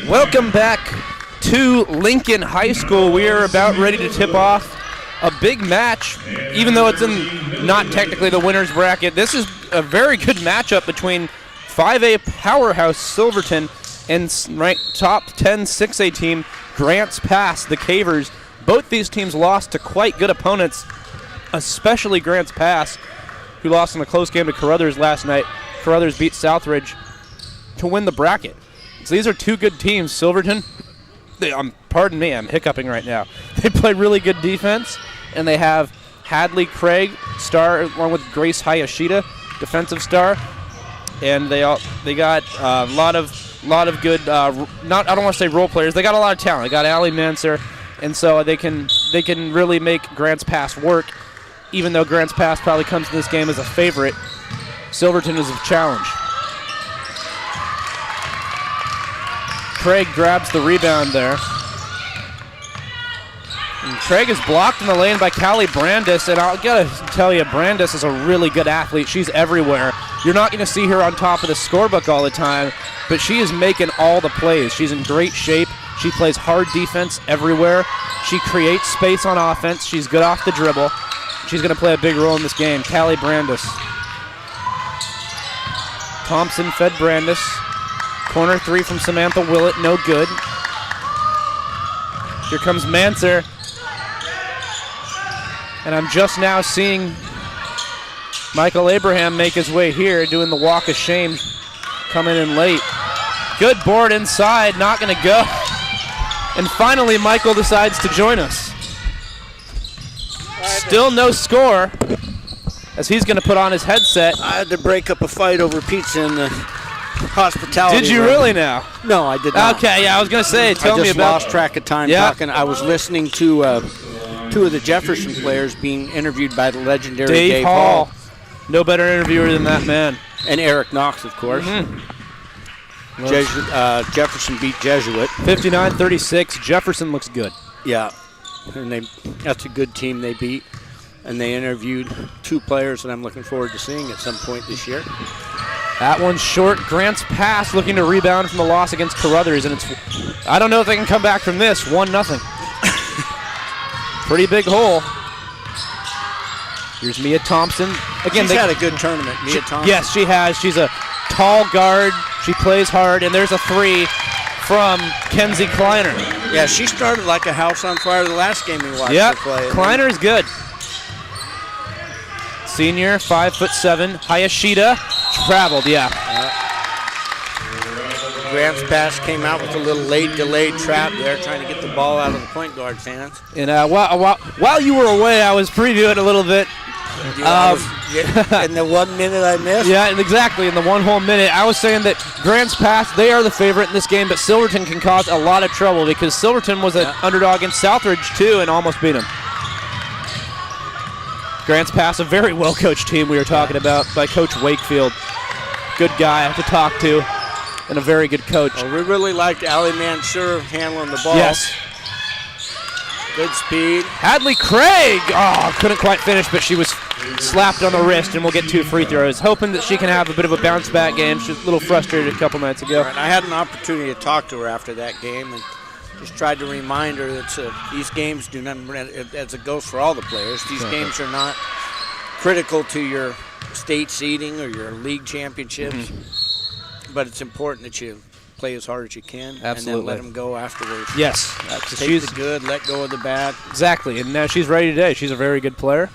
Welcome back to Lincoln High School. We are about ready to tip off a big match, even though it's in not technically the winner's bracket. This is a very good matchup between 5A powerhouse Silverton and ranked top 10 6A team Grants Pass, the Cavers. Both these teams lost to quite good opponents, especially Grants Pass, who lost in a close game to Carruthers last night. Carruthers beat Southridge to win the bracket. So these are two good teams. Silverton, pardon me, I'm hiccuping right now. They play really good defense, and they have Hadley Craig, star, along with Grace Hayashida, defensive star, and they got a lot of good. I don't want to say role players. They got a lot of talent. They got Allie Manser, and so they can really make Grants Pass work. Even though Grants Pass probably comes to this game as a favorite, Silverton is a challenge. Craig grabs the rebound there. And Craig is blocked in the lane by Callie Brandis, and I'll gotta tell you, Brandis is a really good athlete. She's everywhere. You're not gonna see her on top of the scorebook all the time, but she is making all the plays. She's in great shape. She plays hard defense everywhere. She creates space on offense. She's good off the dribble. She's gonna play a big role in this game. Callie Brandis. Thompson fed Brandis. Corner three from Samantha Willett, no good. Here comes Manser. And I'm just now seeing Michael Abraham make his way here, doing the walk of shame, coming in late. Good board inside, not gonna go. And finally, Michael decides to join us. Still no score, as he's gonna put on his headset. I had to break up a fight over pizza in the hospitality. Did you room. Really now? No, I did not. Okay, yeah, I was going to say, tell me about. I just lost track of time talking. I was listening to two of the Jefferson players being interviewed by the legendary Dave Hall. No better interviewer than that man. And Eric Knox, of course. Mm-hmm. Jefferson beat Jesuit. 59-36. Jefferson looks good. Yeah, and that's a good team they beat. And they interviewed two players that I'm looking forward to seeing at some point this year. That one's short. Grants Pass looking to rebound from the loss against Carruthers, and I don't know if they can come back from this. 1-0. Pretty big hole. Here's Mia Thompson. Again, she's had a good tournament, Mia Thompson. Yes, she has. She's a tall guard. She plays hard, and there's a three from Kenzie Kleiner. Yeah, she started like a house on fire the last game we watched her play. Kleiner's good. Senior, 5'7", Hayashida, traveled, Grants Pass came out with a little late delayed trap there, trying to get the ball out of the point guard's hands. And while you were away, I was previewing a little bit. In the 1 minute I missed? Yeah, exactly, in the one whole minute. I was saying that Grants Pass, they are the favorite in this game, but Silverton can cause a lot of trouble because Silverton was an underdog against Southridge, too, and almost beat him. Grants Pass, a very well-coached team we were talking about by Coach Wakefield. Good guy to talk to and a very good coach. Well, we really liked Allie Mansour handling the ball. Yes. Good speed. Hadley Craig, couldn't quite finish, but she was slapped on the wrist, and we'll get 2 free throws. Hoping that she can have a bit of a bounce-back game. She was a little frustrated a couple nights ago. Right. I had an opportunity to talk to her after that game, and just tried to remind her that these games do not, as it goes for all the players, these games are not critical to your state seeding or your league championships, but it's important that you play as hard as you can and then let them go afterwards. Yes. Take the good, let go of the bad. Exactly, and now she's ready today. She's a very good player.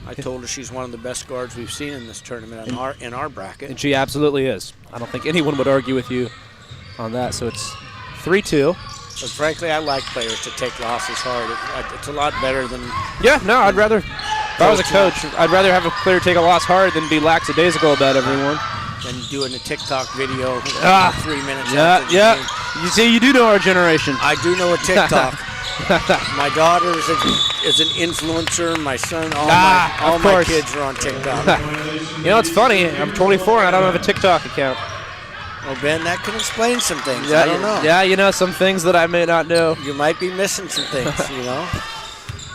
I told her she's one of the best guards we've seen in this tournament in our bracket. And she absolutely is. I don't think anyone would argue with you on that, so it's 3-2. But frankly, I like players to take losses hard. It's a lot better than... Yeah, no, I'd rather... If I was a coach, I'd rather have a player take a loss hard than be lackadaisical about everyone. Than doing a TikTok video 3 minutes after the game. You see, you do know our generation. I do know a TikTok. My daughter is an influencer. My son, all my kids are on TikTok. You know, it's funny. I'm 24 and I don't have a TikTok account. Well, Ben, that can explain some things. I don't know. Yeah, you know, some things that I may not know. You might be missing some things, you know.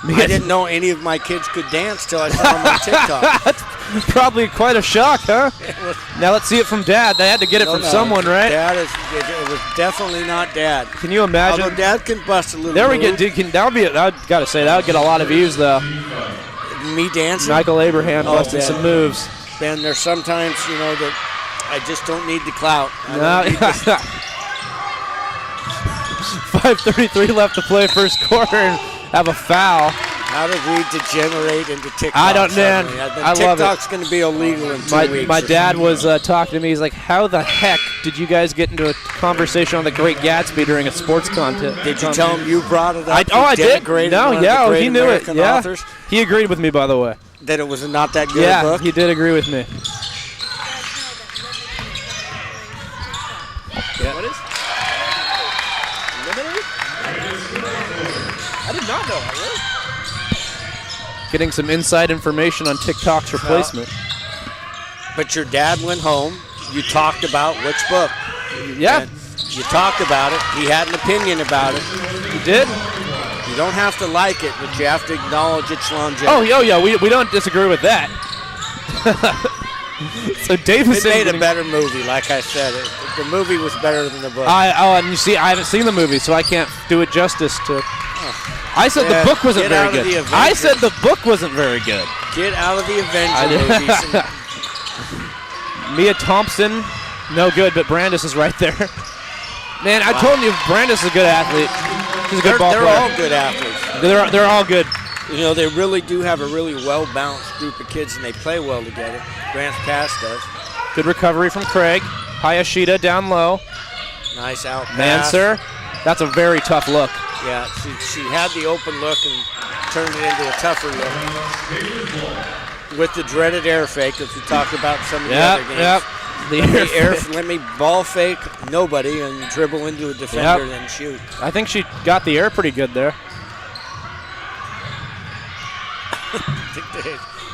I didn't know any of my kids could dance till I saw them on TikTok. That's probably quite a shock, huh? Now let's see it from Dad. They had to get it from someone, right? It was definitely not Dad. Can you imagine? Although Dad can bust a little. There we go. I gotta say that would get a lot of views though. Me dancing. Michael Abraham busting some moves. Ben, there's sometimes that I just don't need the clout. 5:33 left to play first quarter and have a foul. How did we degenerate into TikTok? I don't know. I love it. TikTok's going to be illegal in 2 weeks. My dad was talking to me. He's like, how the heck did you guys get into a conversation on The Great Gatsby during a sports contest? Did you tell him you brought it up? I did. No, he knew it. Yeah. Authors? He agreed with me, by the way. That it was not that good a book? Yeah, he did agree with me. Yeah. What is I did not know that, really. Getting some inside information on TikTok's replacement. But your dad went home. You talked about which book. Yeah. And you talked about it. He had an opinion about it. You did? You don't have to like it, but you have to acknowledge its longevity. Oh, yeah, we don't disagree with that. So Davison made a better movie, like I said. The movie was better than the book. And you see, I haven't seen the movie, so I can't do it justice to. I said the book wasn't very good. I said the book wasn't very good. Get out of the Avenger movies. Mia Thompson, no good, but Brandis is right there. Man, I told you Brandis is a good athlete. He's a good ball player. They're all good athletes. They're all good. They really do have a really well-balanced group of kids, and they play well together. Grants Pass does. Good recovery from Craig. Hayashida down low. Nice out pass. Manser. That's a very tough look. Yeah, she had the open look and turned it into a tougher look. With the dreaded air fake, as we talked about some of the other games. Let me ball fake nobody and dribble into a defender and then shoot. I think she got the air pretty good there.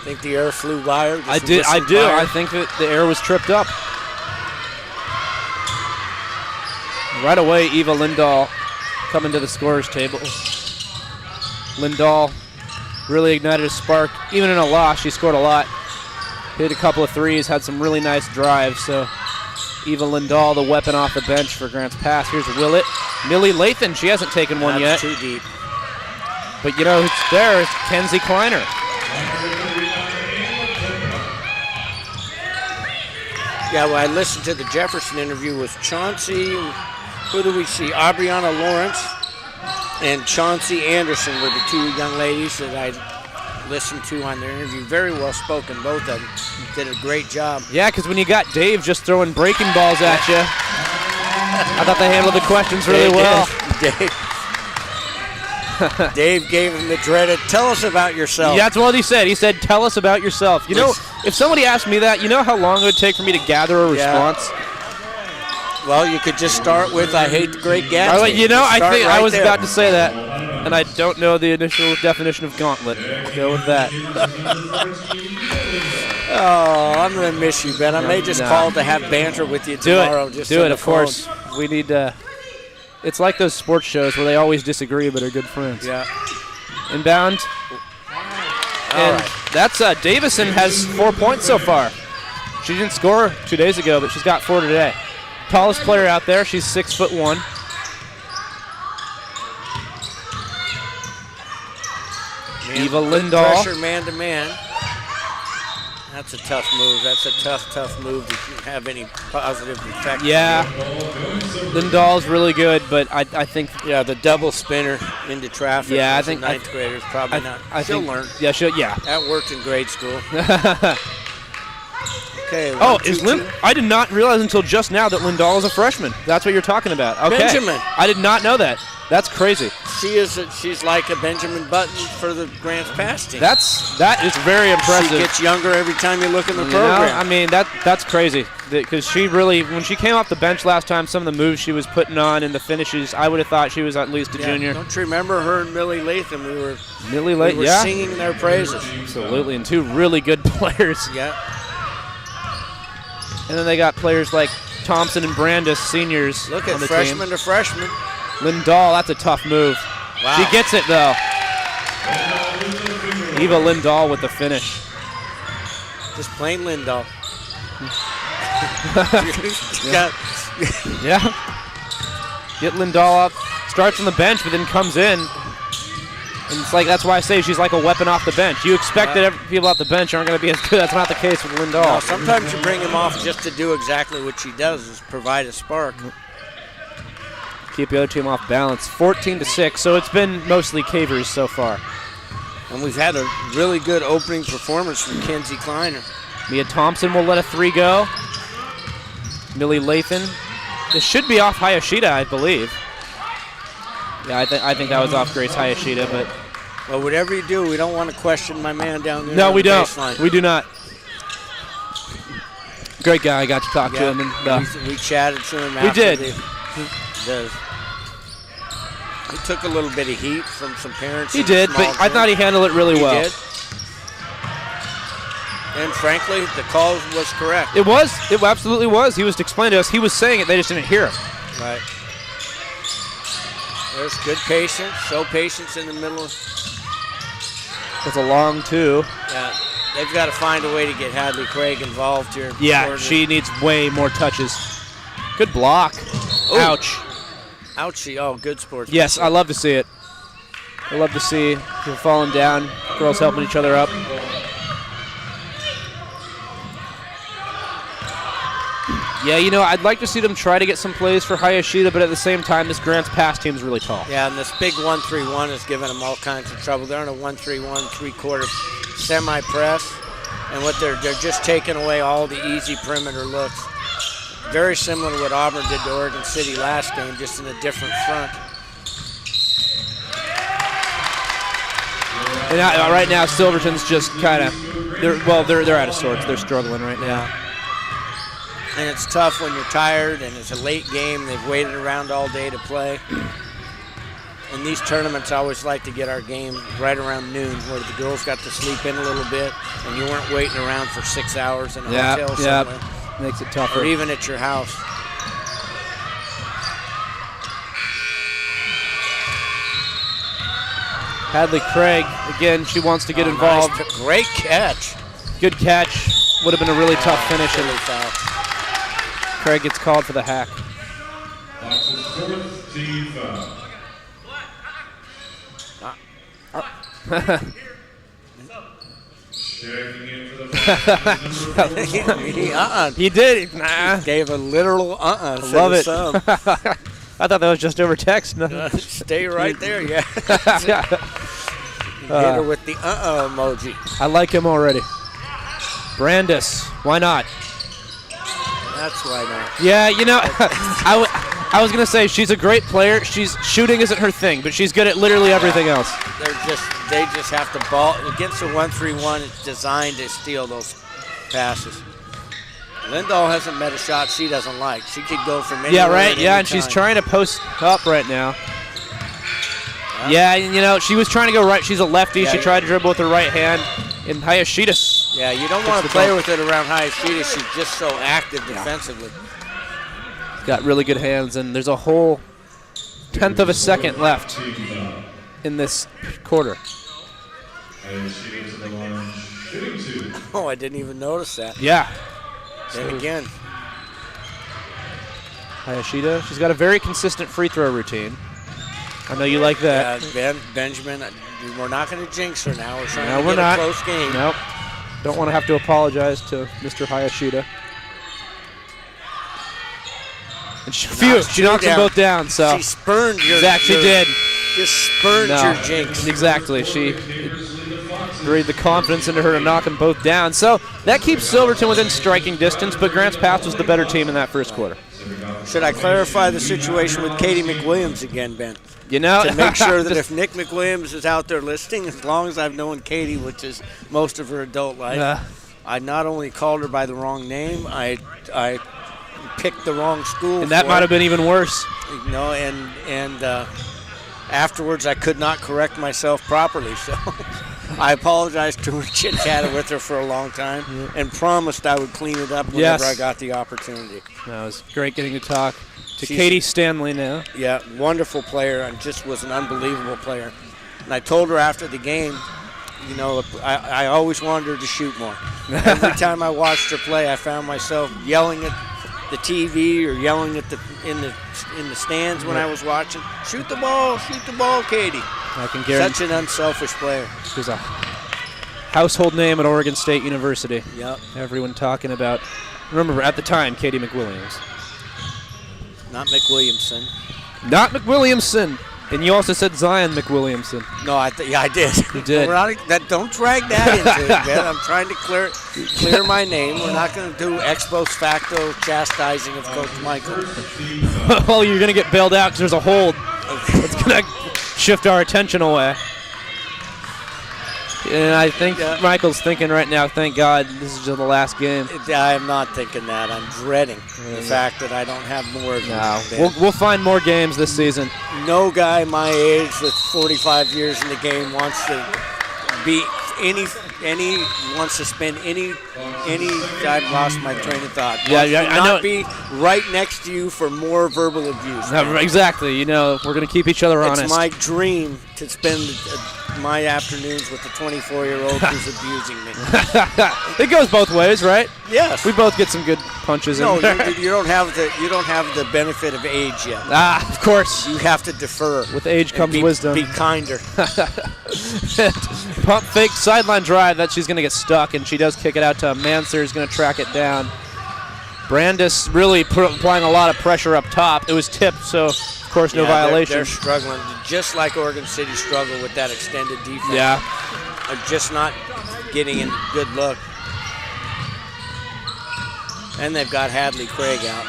Think the air flew by her? I do. I think that the air was tripped up. Right away, Eva Lindahl coming to the scorer's table. Lindahl really ignited a spark. Even in a loss, she scored a lot. Hit a couple of threes, had some really nice drives. So Eva Lindahl, the weapon off the bench for Grants Pass. Here's Willett. Millie Lathan, she hasn't taken one yet. Too deep. But you know who's there is Kenzie Kleiner. Yeah, well, I listened to the Jefferson interview with Chauncey. Who do we see? Aubriana Lawrence and Chauncey Anderson were the two young ladies that I listened to on their interview. Very well spoken, both of them. Did a great job. Yeah, because when you got Dave just throwing breaking balls at you, I thought they handled the questions really well. Dave gave him the dreaded, tell us about yourself. Yeah, that's what he said. He said, tell us about yourself. You know, if somebody asked me that, you know how long it would take for me to gather a response? Well, you could just start with, I hate the Great Gatsby. You know, I think I was about to say that, and I don't know the initial definition of gauntlet. Go with that. Oh, I'm going to miss you, Ben. I may just call to have banter with you tomorrow. Do it, of course. We need it's like those sports shows where they always disagree but are good friends. Yeah. Inbound. And that's Davison has 4 points so far. She didn't score 2 days ago, but she's got 4 today. Tallest player out there. She's 6'1". Eva Lindahl. Pressure man to man. That's a tough move. That's a tough move to have any positive effect. Yeah. Lindahl's really good, but I think. Yeah, the double spinner into traffic. Yeah, I think ninth graders probably not. She'll learn. Yeah, yeah. That worked in grade school. Okay. I did not realize until just now that Lindahl is a freshman. That's what you're talking about. Okay. Benjamin. I did not know that. That's crazy. She's like a Benjamin Button for the Grants Pass team. That is very impressive. She gets younger every time you look in the program. I mean, that's crazy. Because she really, when she came off the bench last time, some of the moves she was putting on and the finishes, I would have thought she was at least a junior. Don't you remember her and Millie Lathan? We were singing their praises. Absolutely, and two really good players. Yeah. And then they got players like Thompson and Brandis, seniors. Look at on the freshman team. to freshman. Lindahl, that's a tough move. Wow. She gets it, though. Eva Lindahl with the finish. Just plain Lindahl. Yeah. Get Lindahl up. Starts on the bench, but then comes in. And it's like, that's why I say she's like a weapon off the bench. You expect that people off the bench aren't going to be as good. That's not the case with Lindahl. No, sometimes you bring him off just to do exactly what she does, is provide a spark. Keep the other team off balance. 14-6, so it's been mostly Cavers so far. And we've had a really good opening performance from Kenzie Kleiner. Mia Thompson will let a 3 go. Millie Lathan. This should be off Hayashida, I believe. Yeah, I think that was off Grace Hayashida, but... Well, whatever you do, we don't want to question my man down there. No, we don't. Baseline. We do not. Great guy. I got to talk to him. And, we chatted to him we after did. He took a little bit of heat from some parents. He did, but I thought he handled it really well. He did. And frankly, the call was correct. It was. It absolutely was. He was explaining to us. He was saying it. They just didn't hear him. Right. There's good patience. Show patience in the middle. It's a long 2. Yeah. They've got to find a way to get Hadley Craig involved here. Yeah, she needs way more touches. Good block. Ooh. Ouch. Ouchie. Oh, good sports. Yes, I love to see it. I love to see people falling down, girls helping each other up. Yeah, you know, I'd like to see them try to get some plays for Hayashida, but at the same time, this Grants pass team is really tall. Yeah, and this big 1-3-1 is giving them all kinds of trouble. They're in a 1-3-1, 3/4 semi-press, and what they're just taking away all the easy perimeter looks. Very similar to what Auburn did to Oregon City last game, just in a different front. And right now, Silverton's just kind of, they're out of sorts. They're struggling right now. And it's tough when you're tired and it's a late game. They've waited around all day to play. In these tournaments, I always like to get our game right around noon, where the girls got to sleep in a little bit and you weren't waiting around for 6 hours in a hotel somewhere. Makes it tougher. Or even at your house. Hadley Craig, again, she wants to get involved. Nice. Great catch. Good catch. Would have been a really tough finish. Really foul. Craig gets called for the hack. He did. Nah. Gave a literal I love it. I thought that was just over text. Stay right there, yeah. Hit her with the emoji. I like him already. Brandis, why not? That's why not. Yeah, you know, I was gonna say she's a great player. Shooting isn't her thing, but she's good at literally everything else. They just have to ball against a 1-3-1. It's designed to steal those passes. Lindahl hasn't met a shot she doesn't like. She could go from anywhere. Yeah, right. Yeah, and time. she's trying to post up right now. Yeah, and you know, she was trying to go right. She's a lefty. Yeah, she tried to dribble with her right hand. And Hayashida. Yeah, you don't want to play with it around Hayashida. She's just so active defensively. Got really good hands, and there's a whole 1/10 of a second left in this quarter. Oh, I didn't even notice that. Yeah. And again. Hayashida, she's got a very consistent free throw routine. I know you like that. Benjamin, we're not going to jinx her now. We're trying to get a close game. Nope. Don't want to have to apologize to Mr. Hayashida. And she knocks them both down. So she spurned your she did. Just spurned your jinx. Exactly. She breathed the confidence into her to knock them both down. So that keeps Silverton within striking distance, but Grants Pass was the better team in that first quarter. Should I clarify the situation with Katie McWilliams again, Ben? You know, to make sure that if Nick McWilliams is out there listening, as long as I've known Katie, which is most of her adult life, I not only called her by the wrong name, I picked the wrong school. And that might have been even worse. You know, and afterwards I could not correct myself properly, so I apologized to her, chit-chatted with her for a long time, and promised I would clean it up whenever I got the opportunity. That was great getting to talk to Katie Stanley now. Yeah, wonderful player, and just was an unbelievable player. And I told her after the game, you know, I always wanted her to shoot more. Every time I watched her play, I found myself yelling at the TV or yelling at in the stands when I was watching. Shoot the ball, Katie. I can guarantee. Such an unselfish player. She's a household name at Oregon State University. Yep. Everyone talking about. Remember, at the time, Katie McWilliams. Not McWilliamson. Not McWilliamson. And you also said Zion McWilliamson. No, I did. You did. Don't drag that into it, man. I'm trying to clear my name. We're not going to do ex post facto chastising of Coach Michael. Well, you're going to get bailed out because there's a hold. It's going to shift our attention away. And I think Michael's thinking right now, thank God, this is just the last game. I'm not thinking that. I'm dreading the fact that I don't have more of them. No, we'll find more games this season. No guy my age with 45 years in the game wants to be wants to spend any. I've lost my train of thought. I know. Be right next to you for more verbal abuse. Exactly. You know, we're going to keep each other honest. It's my dream to spend my afternoons with a 24-year-old who's abusing me. It goes both ways, right? Yes. We both get some good punches in there. No, you don't have the benefit of age yet. Of course. You have to defer. With age comes wisdom. Be kinder. Pump fake sideline drive that she's going to get stuck, and she does kick it out to Manser, who's going to track it down. Brandis really applying a lot of pressure up top. It was tipped, so of course no violation. They're struggling, just like Oregon City struggled with that extended defense. Yeah. Just not getting a good look. And they've got Hadley Craig out.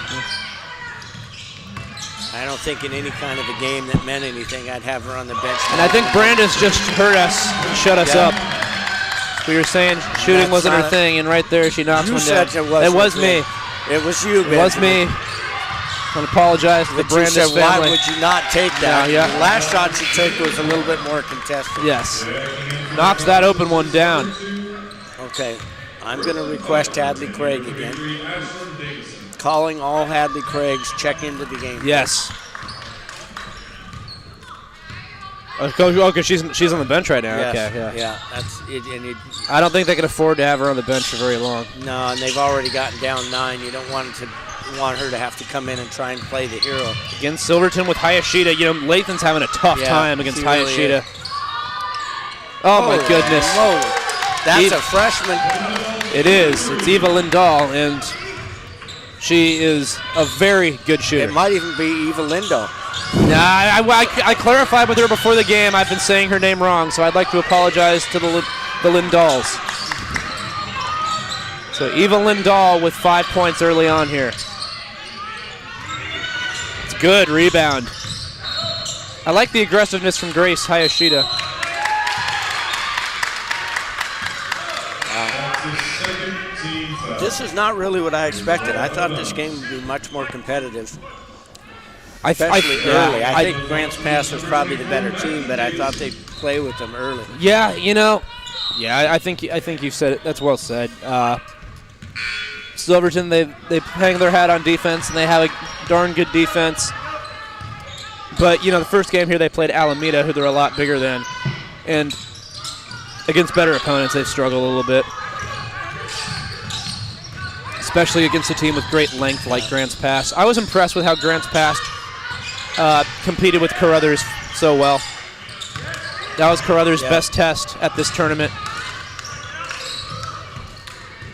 I don't think in any kind of a game that meant anything, I'd have her on the bench. And I think Brandis just hurt us, shut us up. We were saying shooting wasn't her thing, and right there she knocks one down. It was me. It was you, It was me. I want to apologize to the Brandis family. Why would you not take that? No, yeah. The last shot she took was a little bit more contested. Yes. Knocks that open one down. Okay. I'm going to request Hadley Craig again. Calling all Hadley Craigs, check into the game. Yes. Okay, she's on the bench right now. Yes. Okay, yeah. Yeah, that's it. I don't think they can afford to have her on the bench for very long. No, and they've already gotten down 9. You don't want her to have to come in and try and play the hero. Against Silverton with Hayashida. You know, Lathan's having a tough time against Hayashida. Really oh my goodness. Holy. That's a freshman. It is. It's Eva Lindahl, and she is a very good shooter. It might even be Eva Lindahl. Nah, I clarified with her before the game. I've been saying her name wrong, so I'd like to apologize to the Lindahls. So Eva Lindahl with 5 points early on here. It's good rebound. I like the aggressiveness from Grace Hayashida. This is not really what I expected. I thought this game would be much more competitive. Especially early. I think Grants Pass was probably the better team, but I thought they'd play with them early. Yeah, you know. Yeah, I think you said it. That's well said. Silverton, they hang their hat on defense, and they have a darn good defense. But, you know, the first game here they played Alameda, who they're a lot bigger than. And against better opponents, they've struggled a little bit. Especially against a team with great length like Grants Pass. I was impressed with how Grants Pass competed with Carruthers so well. That was Carruthers' best test at this tournament.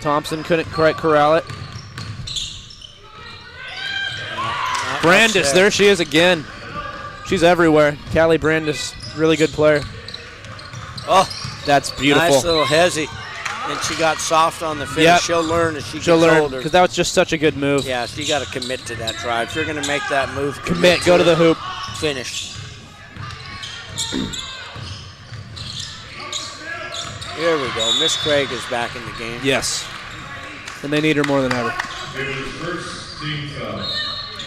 Thompson couldn't quite corral it. Brandis, there she is again. She's everywhere. Callie Brandis, really good player. Oh, that's beautiful. Nice little hezzy. And she got soft on the finish. Yep. She'll learn as she gets older. Because that was just such a good move. Yeah, so you got to commit to that drive. If you're going to make that move, commit. Go to the hoop. Finish. Here we go. Miss Craig is back in the game. Yes. And they need her more than ever.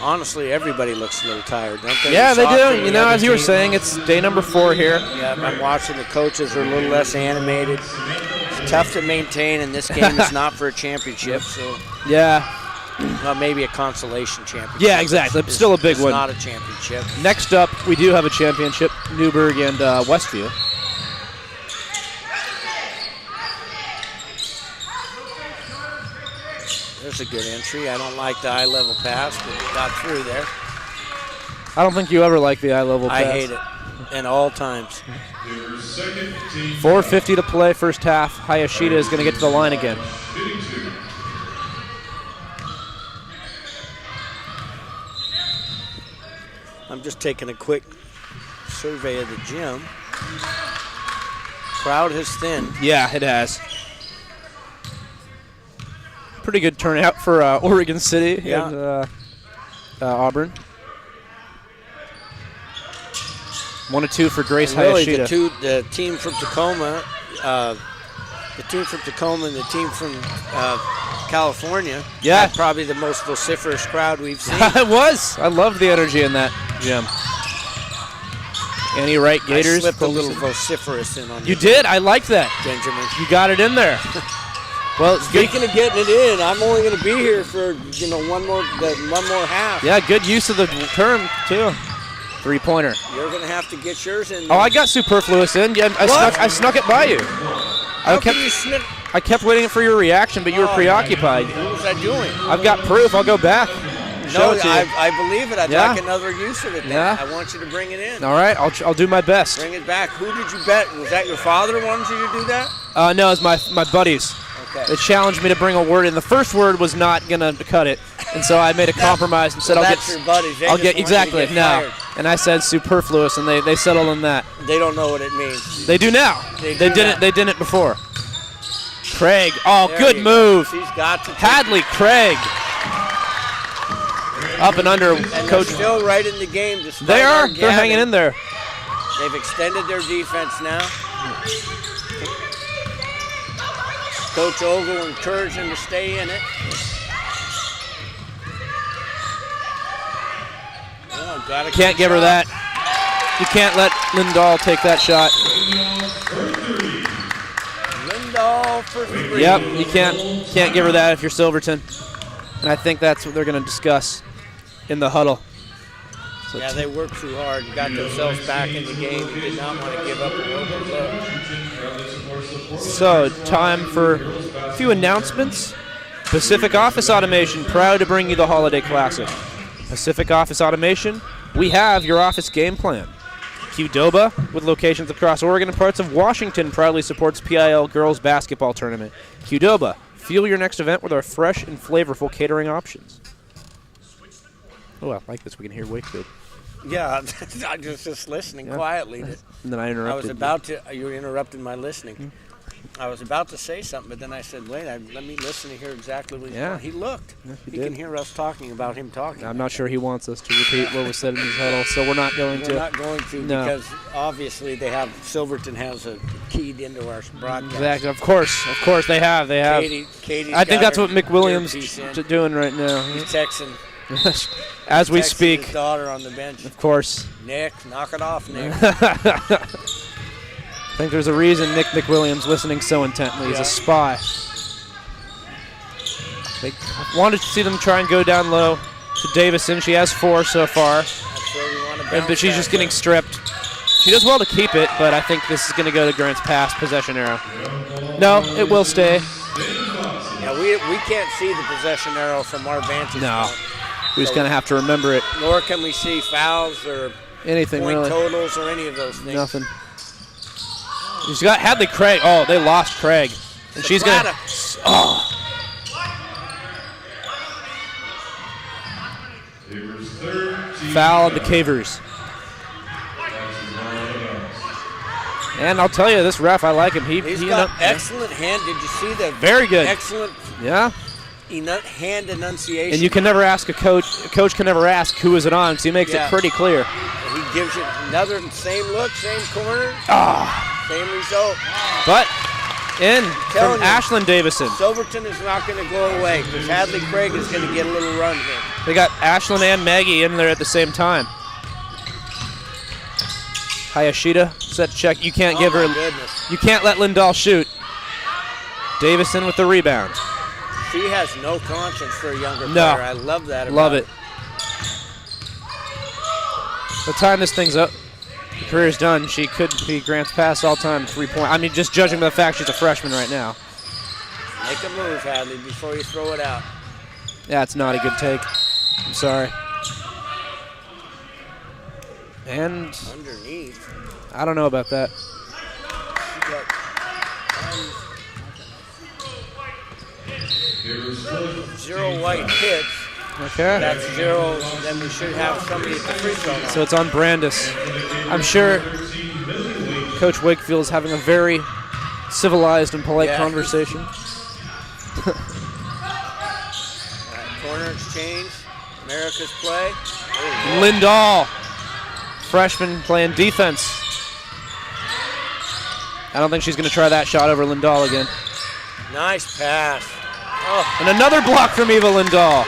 Honestly, everybody looks a little tired, don't they? Yeah, they do. You know, as you were saying, it's day number 4 here. Yeah, I'm watching the coaches are a little less animated. It's tough to maintain, and this game is not for a championship. So yeah. Well, maybe a consolation championship. Yeah, exactly. It's still a big one. It's not a championship. Next up, we do have a championship, Newburgh and Westview. There's a good entry. I don't like the eye level pass, but got through there. I don't think you ever like the eye level pass. I hate it, in all times. 4:50 to play, first half. Hayashida is going to get to the line again. I'm just taking a quick survey of the gym. Crowd has thinned. Yeah, it has. Pretty good turnout for Oregon City and Auburn. 1-2 for Grace Hayashida. The team from Tacoma, and the team from California. Yeah, had probably the most vociferous crowd we've seen. It was. I loved the energy in that gym. Annie Wright Gators. I slipped a little vociferous in on you. Did. I liked that, Benjamin. You got it in there. Well, speaking of getting it in, I'm only going to be here for one more half. Yeah, good use of the term too. 3-pointer. You're going to have to get yours in. Oh, I got superfluous in. Yeah, I snuck it by you. How can you sneak? I kept waiting for your reaction, but you were preoccupied. What was I doing? I've got proof. I'll go back. Show it to you. I believe it. I'd like another use of it then. Yeah. I want you to bring it in. All right, I'll do my best. Bring it back. Who did you bet? Was that your father wanted you to do that? No, it was my buddies. Okay. They challenged me to bring a word in. The first word was not going to cut it, and so I made a compromise and said, that's your buddies. I'll get exactly. No. And I said superfluous, and they settled on that. They don't know what it means. They do now. They didn't before. Craig. Oh, there good move. She's got to Hadley Craig. Up and under. And Coach. They're still right in the game. Despite they are. They're hanging in there. They've extended their defense now. Coach Ogle encouraged them to stay in it. Oh, can't give her that. You can't let Lindahl take that shot. Lindahl for 3. Yep, you can't give her that if you're Silverton. And I think that's what they're going to discuss in the huddle. So yeah, they worked too hard and got themselves back in the game and did not want to give up an open look. So, time for a few announcements. Pacific Office Automation, proud to bring you the Holiday Classic. Pacific Office Automation, we have your office game plan. Qdoba, with locations across Oregon and parts of Washington, proudly supports PIL Girls Basketball Tournament. Qdoba, fuel your next event with our fresh and flavorful catering options. Oh, I like this. We can hear Wakefield. Yeah, I was just listening quietly. And then I interrupted. You were interrupting my listening. Mm-hmm. I was about to say something, but then I said, wait, let me listen to hear exactly what he's doing. He looked. Yeah, he can hear us talking about him talking. I'm not sure he wants us to repeat what was said in his huddle, so we're not going to. We're not going to because obviously Silverton has a keyed into our broadcast. Exactly. Of course they have. Katie's I think that's what Mick Williams is doing right now. He's texting. As we speak. His daughter on the bench. Of course. Nick, knock it off, Nick. I think there's a reason Nick McWilliams listening so intently. He's a spy. They wanted to see them try and go down low to Davison. She has 4 so far. That's where we want to bounce but she's just getting stripped. She does well to keep it, but I think this is going to go to Grant's pass possession arrow. No, it will stay. Yeah, we can't see the possession arrow from our vantage point. We're just going to have to remember it. Nor can we see fouls or anything point really. Totals or any of those things. Nothing. She's got Hadley Craig. Oh, they lost Craig. And she's going to... Oh. Foul on the Cavers. And I'll tell you, this ref, I like him. He's got excellent hand. Did you see the very good excellent hand enunciation? And you can never ask a coach can never ask who is it on, because he makes it pretty clear. He gives you another same look, same corner, same result. But in from Ashlyn Davison. Silverton is not going to go away because Hadley Craig is going to get a little run here. They got Ashlyn and Maggie in there at the same time. Hayashida set to check. You can't give her. Goodness. You can't let Lindahl shoot. Davison with the rebound. She has no conscience for a younger player. I love that. Love it. The time this thing's up. The career's done. She could be Grant's pass all-time 3-point. I mean, just judging by the fact she's a freshman right now. Make a move, Hadley, before you throw it out. Yeah, it's not a good take. I'm sorry. And underneath. I don't know about that. Zero white hits. Okay. That's 0. Then we should have somebody at the free throw line. So it's on Brandis. I'm sure Coach Wakefield is having a very civilized and polite conversation. Corner exchange. America's play. Lindahl, freshman playing defense. I don't think she's going to try that shot over Lindahl again. Nice pass. Oh. And another block from Eva Lindahl.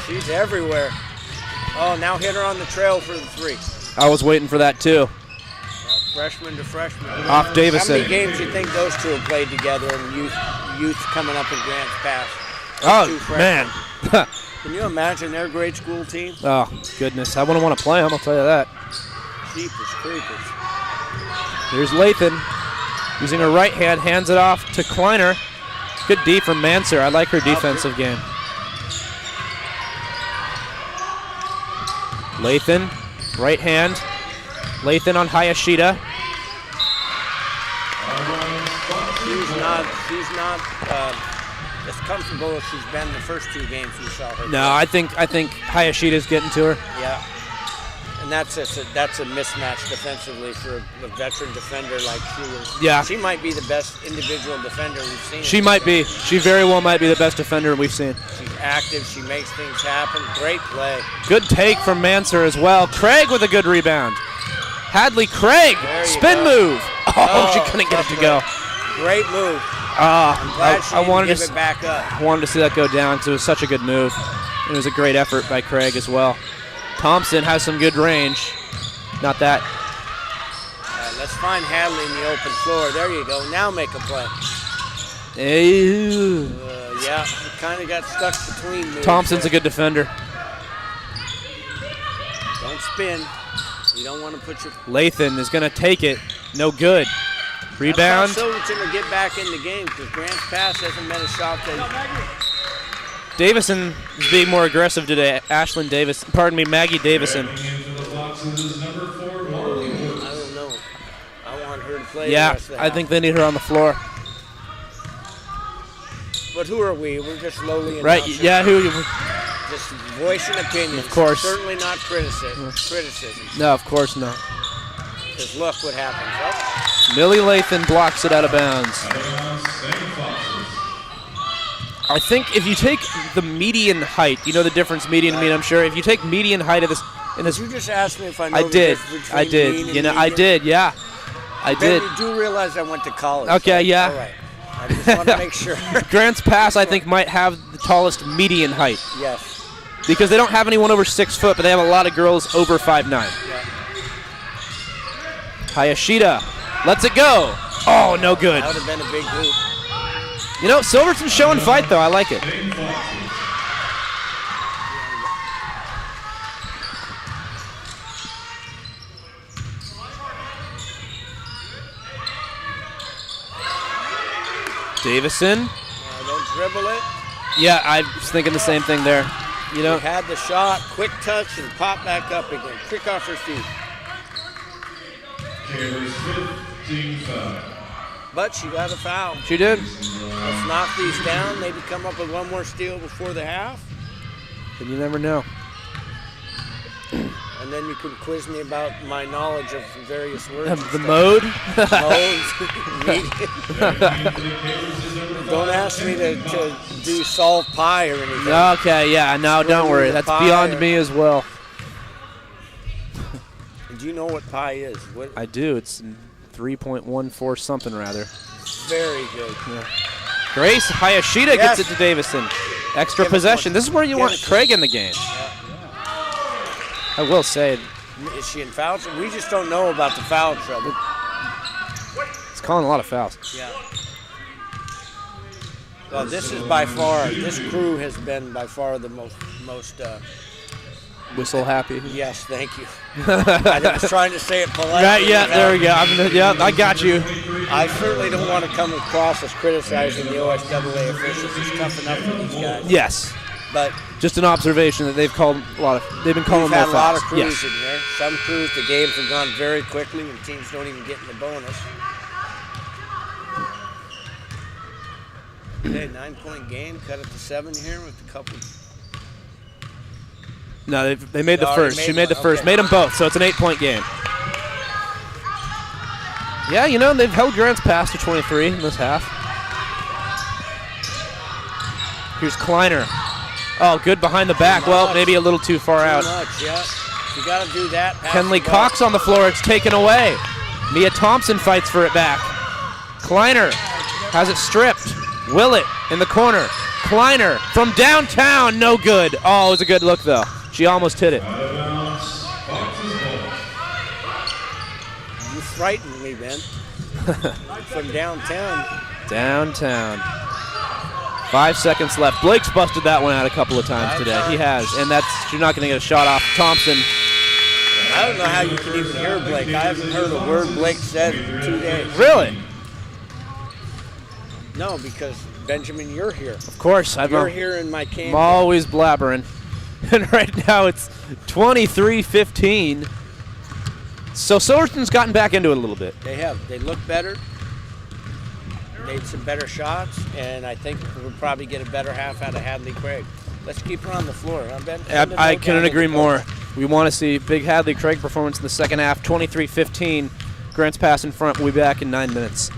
She's everywhere. Oh, now hit her on the trail for the 3. I was waiting for that too. Freshman to freshman. Off Davison. How many games do you think those two have played together in youth coming up in Grants Pass? Oh, man. Can you imagine their grade school team? Oh, goodness. I wouldn't want to play them, I'll tell you that. Jeepers creepers. Here's Lathan. Using her right hand, hands it off to Kleiner. Good D from Manser. I like her defensive game. Lathan, right hand. Lathan on Hayashida. She's not as comfortable as she's been the first 2 games we saw her. No, I think Hayashida's getting to her. Yeah. And that's a mismatch defensively for a veteran defender like she is. Yeah. She might be the best individual defender we've seen. She might be. She very well might be the best defender we've seen. She's active. She makes things happen. Great play. Good take from Manser as well. Craig with a good rebound. Hadley Craig, spin move. Oh, she couldn't get it to go. Great move. I'm glad she didn't give it back up. I wanted to see that go down because it was such a good move. It was a great effort by Craig as well. Thompson has some good range. Not that. Let's find Hadley in the open floor. There you go. Now make a play. Yeah, kind of got stuck between moves. Thompson's a good defender. Don't spin. You don't want to put your... Lathan is going to take it. No good. Rebound. That's how Silverton will get back in the game because Grants Pass hasn't been a shot that... Davison is being more aggressive today. Maggie Davison. I don't know. I want her to play the Yeah, rest of the I think they need her on the floor. But who are we? We're just lowly right, announcers. yeah, who? Just voicing opinions. Of course. Certainly not criticism. No, of course not. Because look what happens. Oh. Millie Lathan blocks it out of bounds. I think if you take the median height, you know the difference median and mean, I'm sure. If you take median height of this, in this, you just asked me if I know I the did. difference I between mean did. and You know, median. I did. Yeah, I did. You do realize I went to college. Okay, right? yeah. All right. I just want to make sure. Grants Pass, I think, might have the tallest median height. Yes. Because they don't have anyone over 6 foot, but they have a lot of girls over 5'9". Yeah. Hayashida lets it go. Oh, no good. That would have been a big hoop. You know, Silverton's showing fight, though. I like it. Davison. Don't dribble it. Yeah, I was thinking the same thing there. You know, She had the shot, quick touch, and pop back up again. Quick off her feet. But she got a foul. she did. Let's knock these down. Maybe come up with one more steal before the half. But you never know. And then you can quiz me about my knowledge of various words. The mode? Don't ask me to do solve pi or anything. Okay, yeah, no, don't worry. That's beyond me as well. Do you know what pi is? What? I do. It's 3.14 something rather. Very good. Yeah. Grace Hayashida gets it to Davison. Extra possession. This is where you want Craig in the game. I will say. Is she in foul trouble? We just don't know about the foul trouble. It's calling a lot of fouls. Yeah. Well, this crew has been by far the most Whistle happy. yes, thank you. I was trying to say it politely. Right, yeah, there we go. I got you. I certainly don't want to come across as criticizing the OSAA officials. It's tough enough for these guys. Yes. But just an observation that they've called a lot of. They've been calling we've had more a lot of fouls. crews Yes. in there. Some crews, the games have gone very quickly, and teams don't even get in the bonus. Okay, 9-point game. Cut it to 7 here with a couple. No, they made the They already first. made She made the one, first. okay. Made them both, so it's an 8-point game. Yeah, you know, they've held Grants past to 23 in this half. Here's Kleiner. Oh, good behind the back. Well, maybe a little too far out. Too much, yeah. You got to do that. pass Kenley the ball. Cox on the floor. It's taken away. Mia Thompson fights for it back. Kleiner has it stripped. Willett in the corner. Kleiner from downtown. No good. Oh, it was a good look, though. She almost hit it. You frightened me, Ben. From downtown. Downtown. 5 seconds left. Blake's busted that one out a couple of times today. He has, and you're not going to get a shot off Thompson. I don't know how you can even hear Blake. I haven't heard a word Blake said in 2 days. Really? No, because Benjamin, you're here. Of course. You're here in my camp. I'm always blabbering. And right now it's 23-15. So Silverton's gotten back into it a little bit. They have. They look better. Made some better shots, and I think we'll probably get a better half out of Hadley Craig. Let's keep her on the floor, huh, Ben? I couldn't agree more. We want to see big Hadley Craig performance in the second half. 23-15. Grants pass in front. We'll be back in 9 minutes.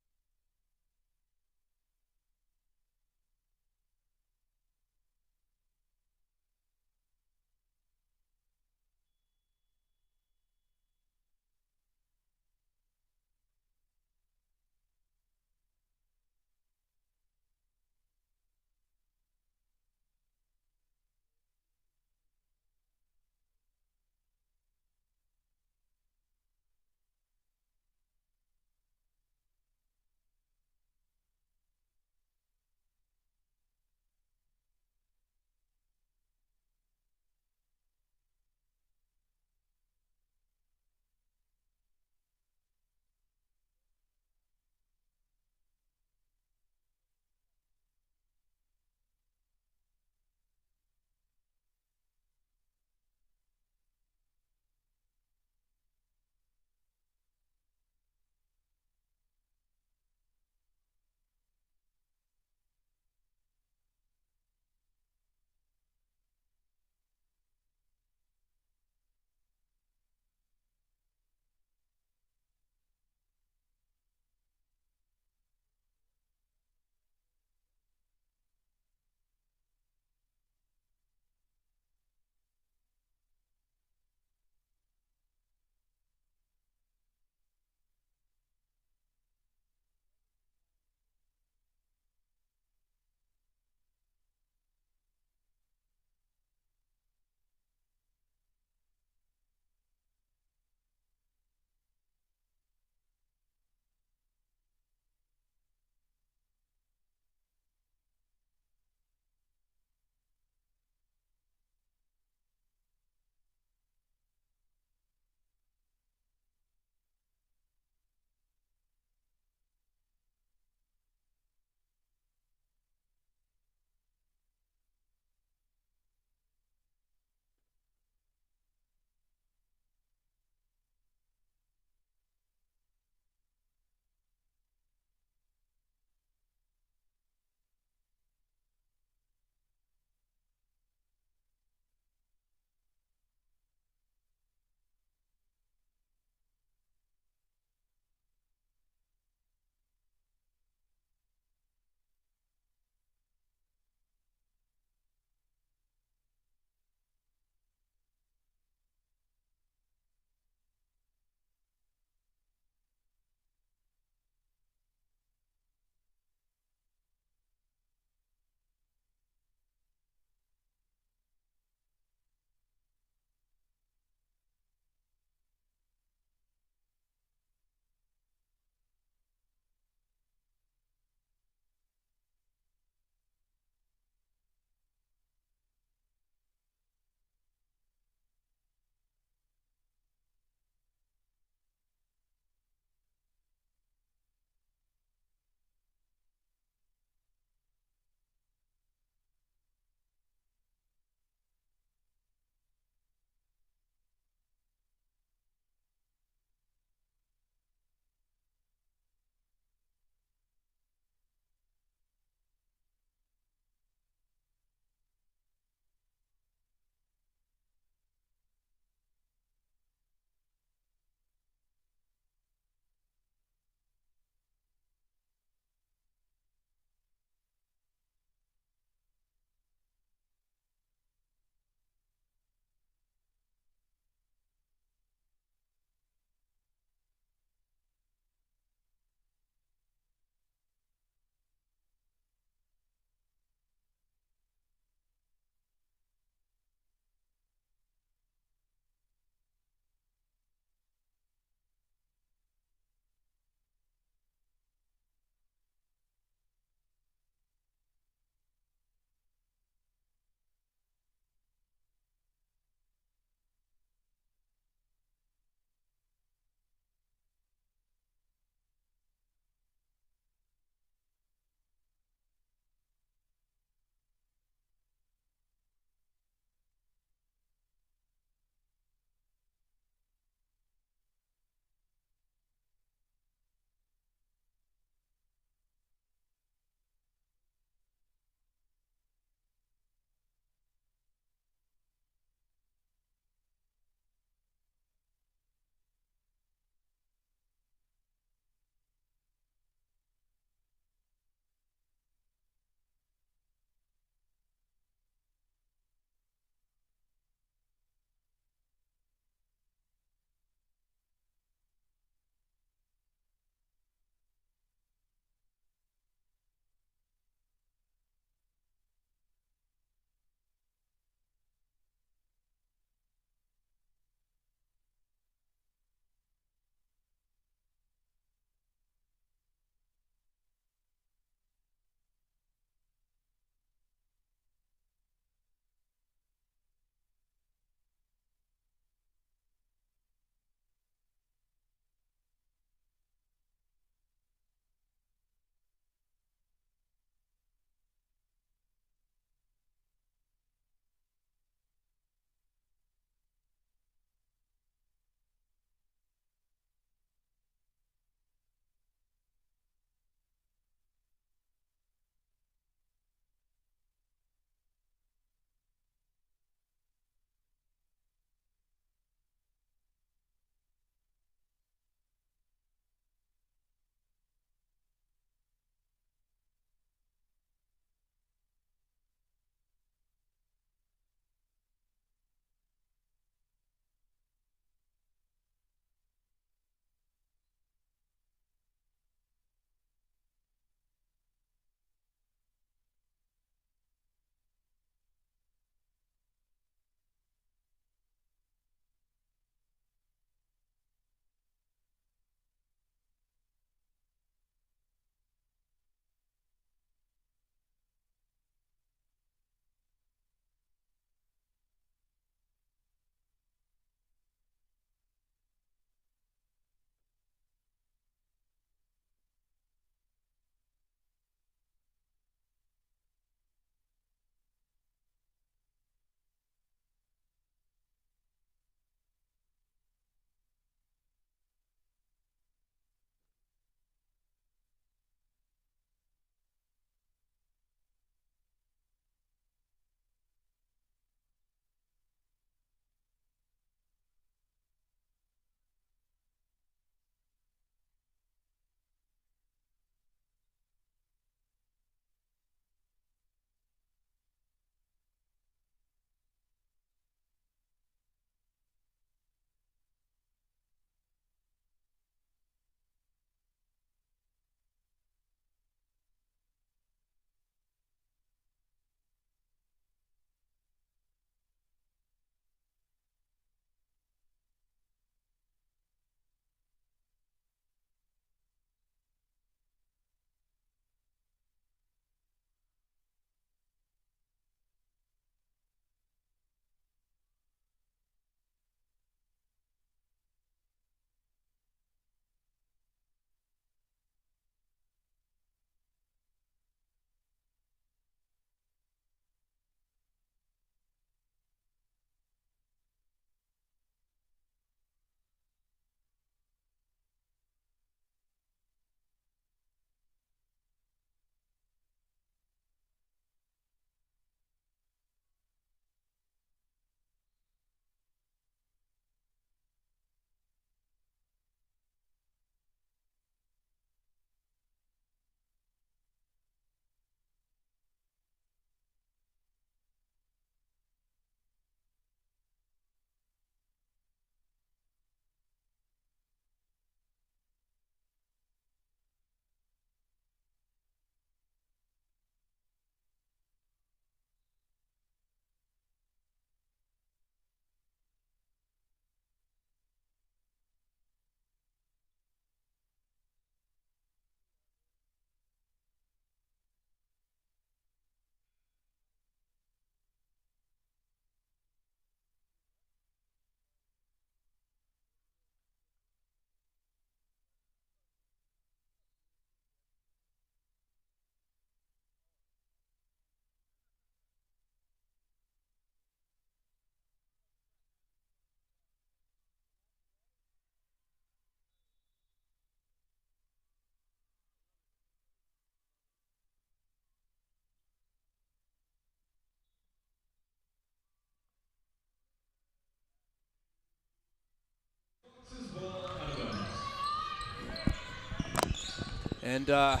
And are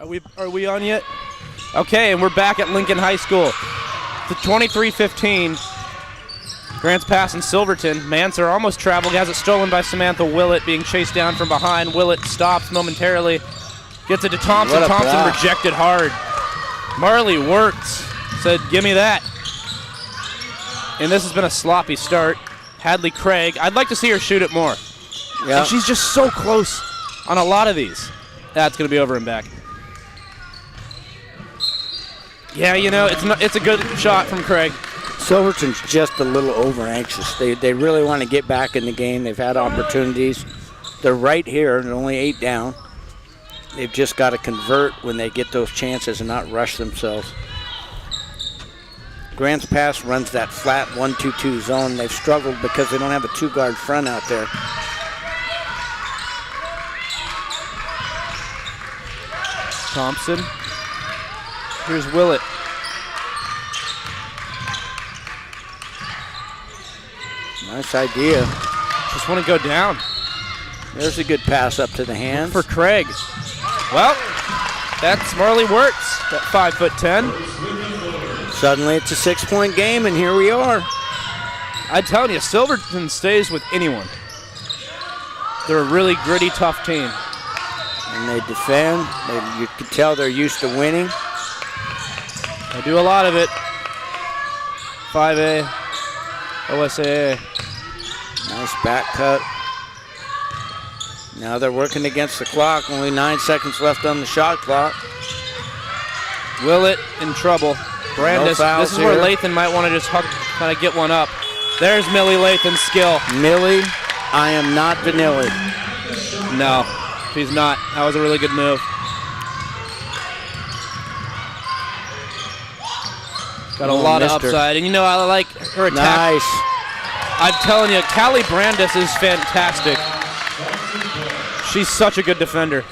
we on yet? Okay, and we're back at Lincoln High School. The 23-15. Grants pass in Silverton. Manser almost traveled, has it stolen by Samantha Willett, being chased down from behind. Willett stops momentarily, gets it to Thompson. Thompson block. rejected hard. Marley Wirtz said, "Give me that." And this has been a sloppy start. Hadley Craig, I'd like to see her shoot it more. Yeah. And she's just so close on a lot of these. That's going to be over and back. Yeah, you know, it's a good shot from Craig. Silverton's just a little over anxious. They really want to get back in the game. They've had opportunities. They're right here and only 8 down. They've just got to convert when they get those chances and not rush themselves. Grant's pass runs that flat 1-2-2 zone. They've struggled because they don't have a 2-guard front out there. Thompson. Here's Willett. Nice idea. Just want to go down. There's a good pass up to the hands. For Craig. Well, that's Marley Wirtz at 5'10". Suddenly it's a 6-point game, and here we are. I'm telling you, Silverton stays with anyone. They're a really gritty, tough team. And they defend. You can tell they're used to winning. They do a lot of it. 5A, OSAA. Nice back cut. Now they're working against the clock. Only 9 seconds left on the shot clock. Willett in trouble. Brandis, No this is fouls where here. Lathan might want to just kind of get one up. There's Millie Lathan's skill. Millie, I am not vanilla. No, she's not. That was a really good move. Got a lot of missed her. upside. And you know, I like her attack. Nice. I'm telling you, Callie Brandis is fantastic. She's such a good defender.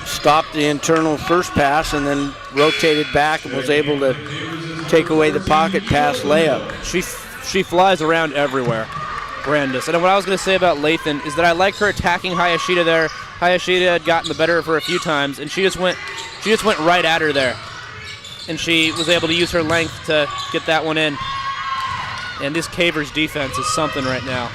Stopped the internal first pass and then rotated back and was able to take away the pocket pass layup. She flies around everywhere, Brandis. And what I was going to say about Lathan is that I like her attacking Hayashida there. Hayashida had gotten the better of her a few times, and she just went right at her there. And she was able to use her length to get that one in. And this Cavers defense is something right now.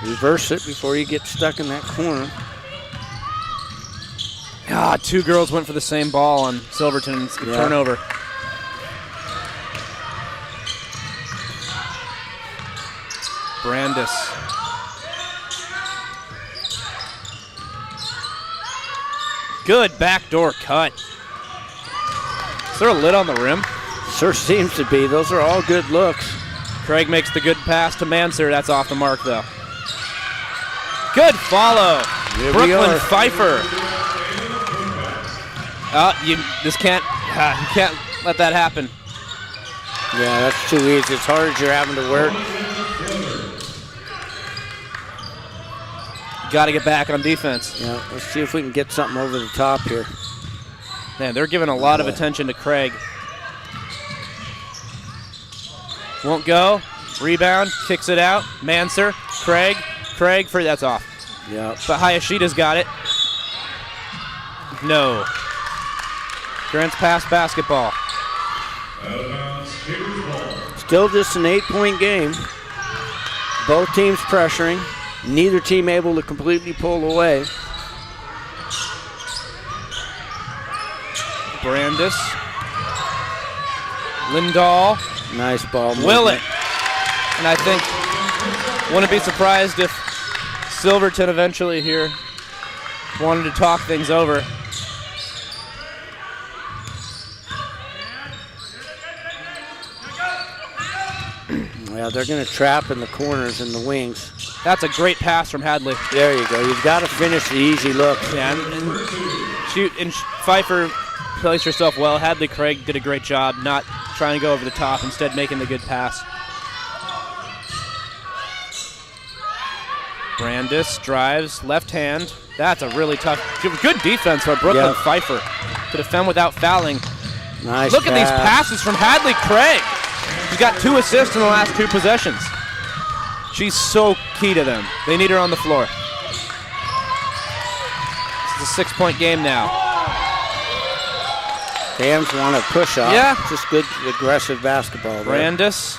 Reverse it before you get stuck in that corner. Ah, 2 girls went for the same ball on Silverton. It's a turnover. Brandis. Good backdoor cut. Is there a lid on the rim? Sure seems to be. Those are all good looks. Craig makes the good pass to Manser. That's off the mark, though. Good follow. Here we Brooklyn are. Pfeiffer. You can't let that happen. Yeah, that's too easy. As hard as you're having to work. Got to get back on defense. Yeah, let's see if we can get something over the top here. Man, they're giving a lot of attention to Craig. Won't go. Rebound. Kicks it out. Manser. Craig for that's off. Yeah. But Hayashida's got it. No. Grants pass basketball. Still just an 8-point game. Both teams pressuring. Neither team able to completely pull away. Brandis. Lindahl. Nice ball movement. Willett. And I think, wouldn't be surprised if Silverton eventually here wanted to talk things over. Yeah, they're going to trap in the corners and the wings. That's a great pass from Hadley. There you go. You've got to finish the easy look. Yeah, and Pfeiffer placed herself well. Hadley Craig did a great job not trying to go over the top, instead making the good pass. Brandis drives, left hand. That's a really tough, good defense by Brooklyn Pfeiffer to defend without fouling. Nice. Look at these passes from Hadley Craig. She's got 2 assists in the last 2 possessions. She's so key to them. They need her on the floor. It's a 6-point game now. Fans want to push up. Yeah. Just good aggressive basketball there. Brandis,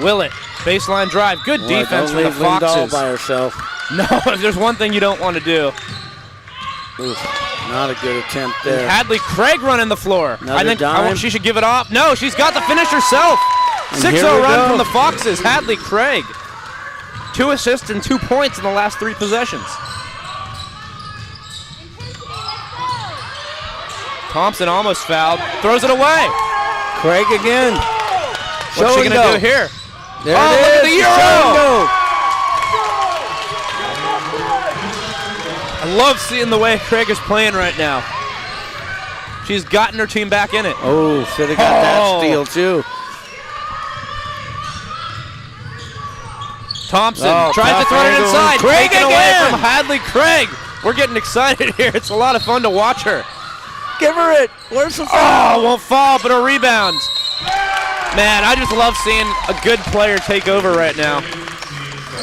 Willett, baseline drive. Good defense don't for the leave Lindahl Foxes. by herself. No, if there's one thing you don't want to do. Oof, not a good attempt there. Hadley Craig running the floor. I think dime. she should give it off. No, she's got the finish herself. 6-0 run from the Foxes. Hadley Craig. 2 assists and 2 points in the last 3 possessions. Thompson almost fouled. Throws it away. Craig again. What's she going to do here? There it is. Look at the Euro. I love seeing the way Craig is playing right now. She's gotten her team back in it. Oh, should have got that steal too. Thompson tries to throw it inside. Craig taken away again. from Hadley Craig. We're getting excited here. It's a lot of fun to watch her. Give her it. Where's the foul? Oh, won't fall, but a rebound. Man, I just love seeing a good player take over right now.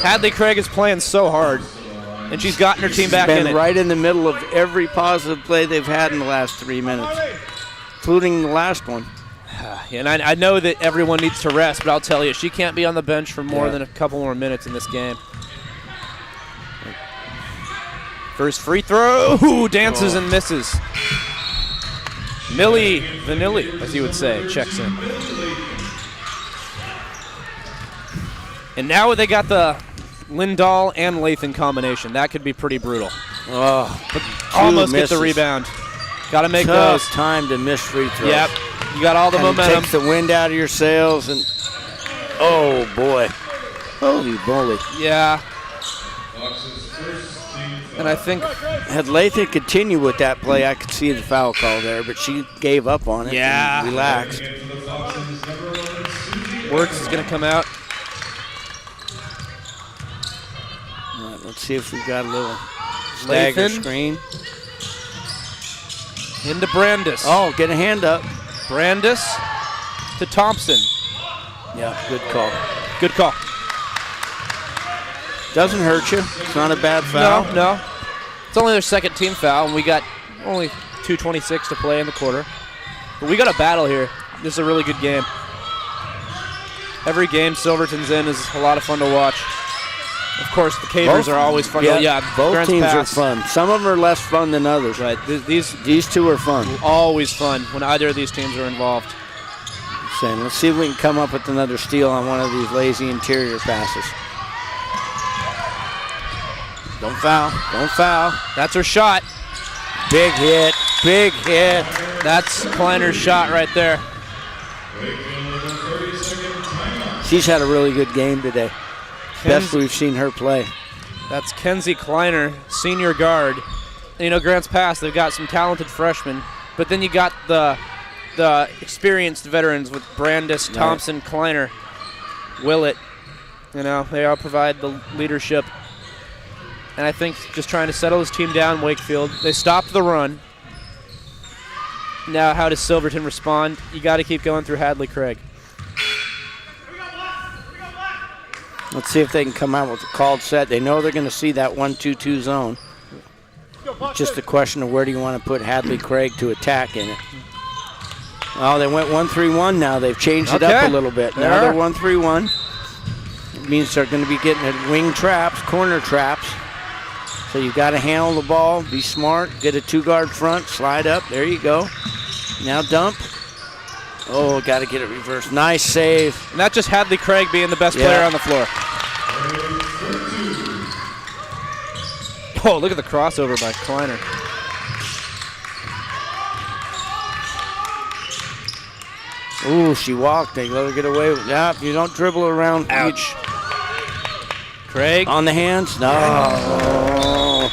Hadley Craig is playing so hard, and she's gotten her team back in it. Right in the middle of every positive play they've had in the last 3 minutes, including the last one. And I know that everyone needs to rest, but I'll tell you, she can't be on the bench for more than a couple more minutes in this game. First free throw. Ooh, dances and misses. Millie Vanilli, as you would say, checks in. And now they got the Lindahl and Lathan combination. That could be pretty brutal. But almost get the rebound. Got to make those. Time to miss free throws. Yep. You got all the momentum. Takes the wind out of your sails, and oh boy, holy moly! Yeah. And I think had Lathan continued with that play, I could see the foul call there, but she gave up on it. Yeah. And relaxed. Works is going to come out. All right, let's see if we've got a little stagger Lathan. screen. Into Brandis. Oh, get a hand up. Brandis to Thompson. Yeah, good call. Good call. Doesn't hurt you. It's not a bad foul. No. It's only their second team foul, and we got only 2:26 to play in the quarter. But we got a battle here. This is a really good game. Every game Silverton's in is a lot of fun to watch. Of course, the Cavers are always fun. Both teams are fun. Some of them are less fun than others. Right. These two are fun. Always fun when either of these teams are involved. Saying, let's see if we can come up with another steal on one of these lazy interior passes. Don't foul. Don't foul. That's her shot. Big hit. Big hit. That's Kleiner's shot right there. She's had a really good game today. Best we've seen her play. That's Kenzie Kleiner, senior guard. And, you know, Grants Pass, they've got some talented freshmen, but then you got the experienced veterans with Brandis, Thompson, Kleiner, Willett. You know, they all provide the leadership. And I think just trying to settle his team down, Wakefield. They stopped the run. Now, how does Silverton respond? You got to keep going through Hadley Craig. Let's see if they can come out with a called set. They know they're going to see that 1-2-2 zone. Just a question of where do you want to put Hadley Craig to attack in it. Oh, they went 1-3-1 now. They've changed it up a little bit. Now they're 1-3-1. It means they're going to be getting at wing traps, corner traps. So you've got to handle the ball, be smart, get a two-guard front, slide up. There you go. Now dump. Oh, got to get it reversed. Nice save. And that's just Hadley Craig being the best player on the floor. Oh, look at the crossover by Kleiner. Ooh, she walked. They let her get away with that. You don't dribble around. Ouch. Craig. On the hands? No.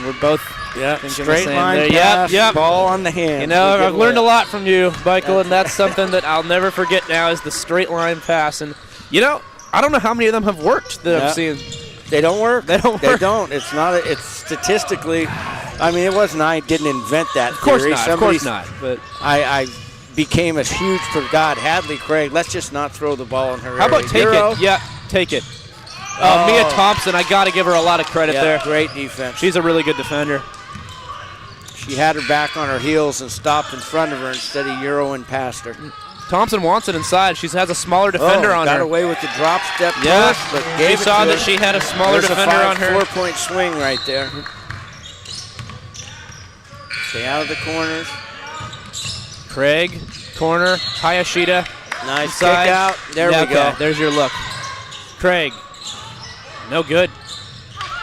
We're both Yeah, Think I'm straight saying line there. pass, Yep. ball on the hand. You know, I've learned a lot from you, Michael, and that's something that I'll never forget now is the straight line pass. And, you know, I don't know how many of them have worked that I've seen. They don't work. They don't work. They don't. It's not. It's statistically. I mean, it wasn't. I didn't invent that. Of course theory. not. Of course not. But I became a huge for God. Hadley Craig. Let's just not throw the ball in her. How about take Euro? it? Yeah, take it. Mia Thompson, I got to give her a lot of credit there. Great defense. She's a really good defender. She had her back on her heels and stopped in front of her instead of Euroing past her. Thompson wants it inside. She has a smaller defender on her. Got away with the drop step Yeah, push, but we gave it saw to that her. she had a smaller There's defender on her. 4-point swing right there. Stay out of the corners. Craig, corner, Hayashida. Nice inside. kick out. There we go. There's your look. Craig, no good.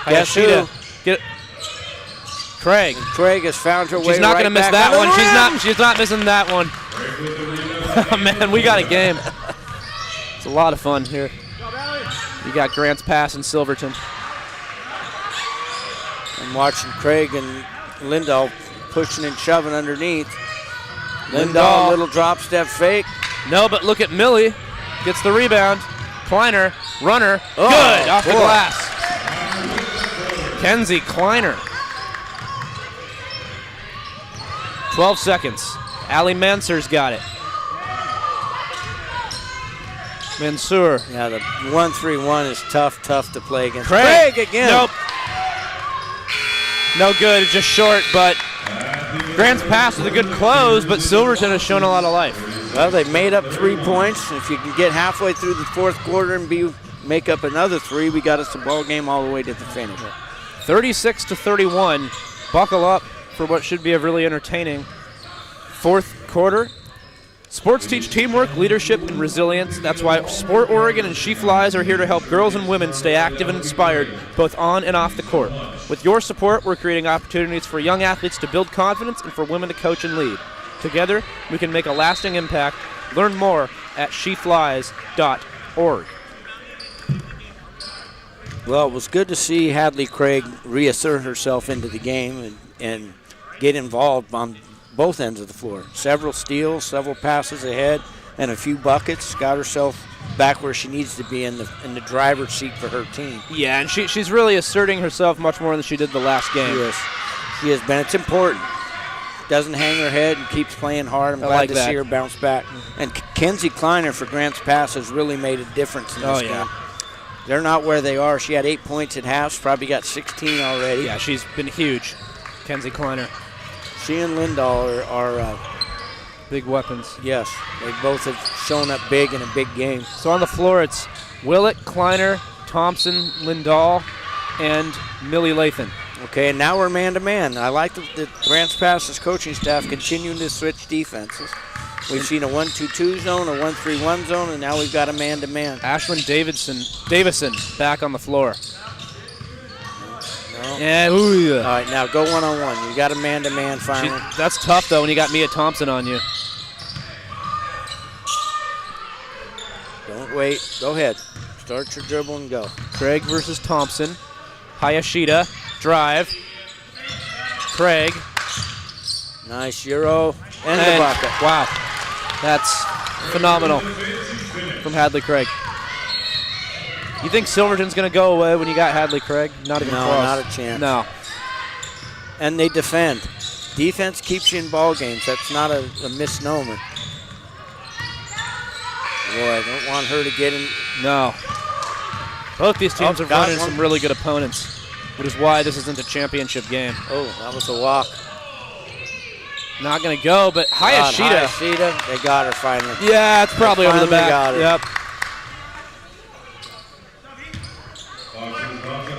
Guess who? Hayashida, get it. Craig. Craig has found her way. She's not right going to miss back that on one. the rim. She's not missing that one. Man, we got a game. It's a lot of fun here. You got Grant's pass in Silverton. I'm watching Craig and Lindahl pushing and shoving underneath. Lindahl, little drop step fake. No, but look at Millie. Gets the rebound. Kleiner, runner. Oh, good, off the boy. glass. Kenzie Kleiner. 12 seconds. Ali Mansur's got it. Mansour. Yeah, the 1-3-1 is tough to play against. Craig again. Nope. No good, just short, but Grant's pass was a good close, but Silverton has shown a lot of life. Well, they made up 3 points. If you can get halfway through the fourth quarter and make up another 3, we got us a ball game all the way to the finish. 36-31. Buckle up for what should be a really entertaining fourth quarter. Sports teach teamwork, leadership, and resilience. That's why Sport Oregon and She Flies are here to help girls and women stay active and inspired, both on and off the court. With your support, we're creating opportunities for young athletes to build confidence and for women to coach and lead. Together, we can make a lasting impact. Learn more at sheflies.org. Well, it was good to see Hadley Craig reassert herself into the game and get involved on both ends of the floor. Several steals, several passes ahead, and a few buckets. Got herself back where she needs to be in the driver's seat for her team. Yeah, and she's really asserting herself much more than she did the last game. She has been. It's important. Doesn't hang her head and keeps playing hard. I'm glad to see her bounce back. And Kenzie Kleiner for Grant's pass has really made a difference in this game. They're not where they are. She had 8 points at half. She's probably got 16 already. Yeah, she's been huge, Kenzie Kleiner. She and Lindahl are big weapons. Yes, they both have shown up big in a big game. So on the floor, it's Willett, Kleiner, Thompson, Lindahl, and Millie Lathan. Okay, and now we're man-to-man. I like the Grants Pass's coaching staff continuing to switch defenses. We've seen a 1-2-2 zone, a 1-3-1 zone, and now we've got a man-to-man. Ashlyn Davison back on the floor. No. Yeah, ooh, yeah. All right, now go one-on-one. You got a man-to-man finally. That's tough, though, when you got Mia Thompson on you. Don't wait. Go ahead. Start your dribble and go. Craig versus Thompson. Hayashida, drive. Craig. Nice Euro and the bucket. Wow, that's phenomenal from Hadley Craig. You think Silverton's going to go away when you got Hadley Craig? Not even close. No, not a chance. No. And they defend. Defense keeps you in ball games. That's not a misnomer. Boy, I don't want her to get in. No. Both these teams have run into one. some really good opponents, which is why this isn't a championship game. Oh, that was a walk. Not going to go, but Hayashida. Hayashida, they got her finally. Yeah, it's probably over the back. Got her. Yep.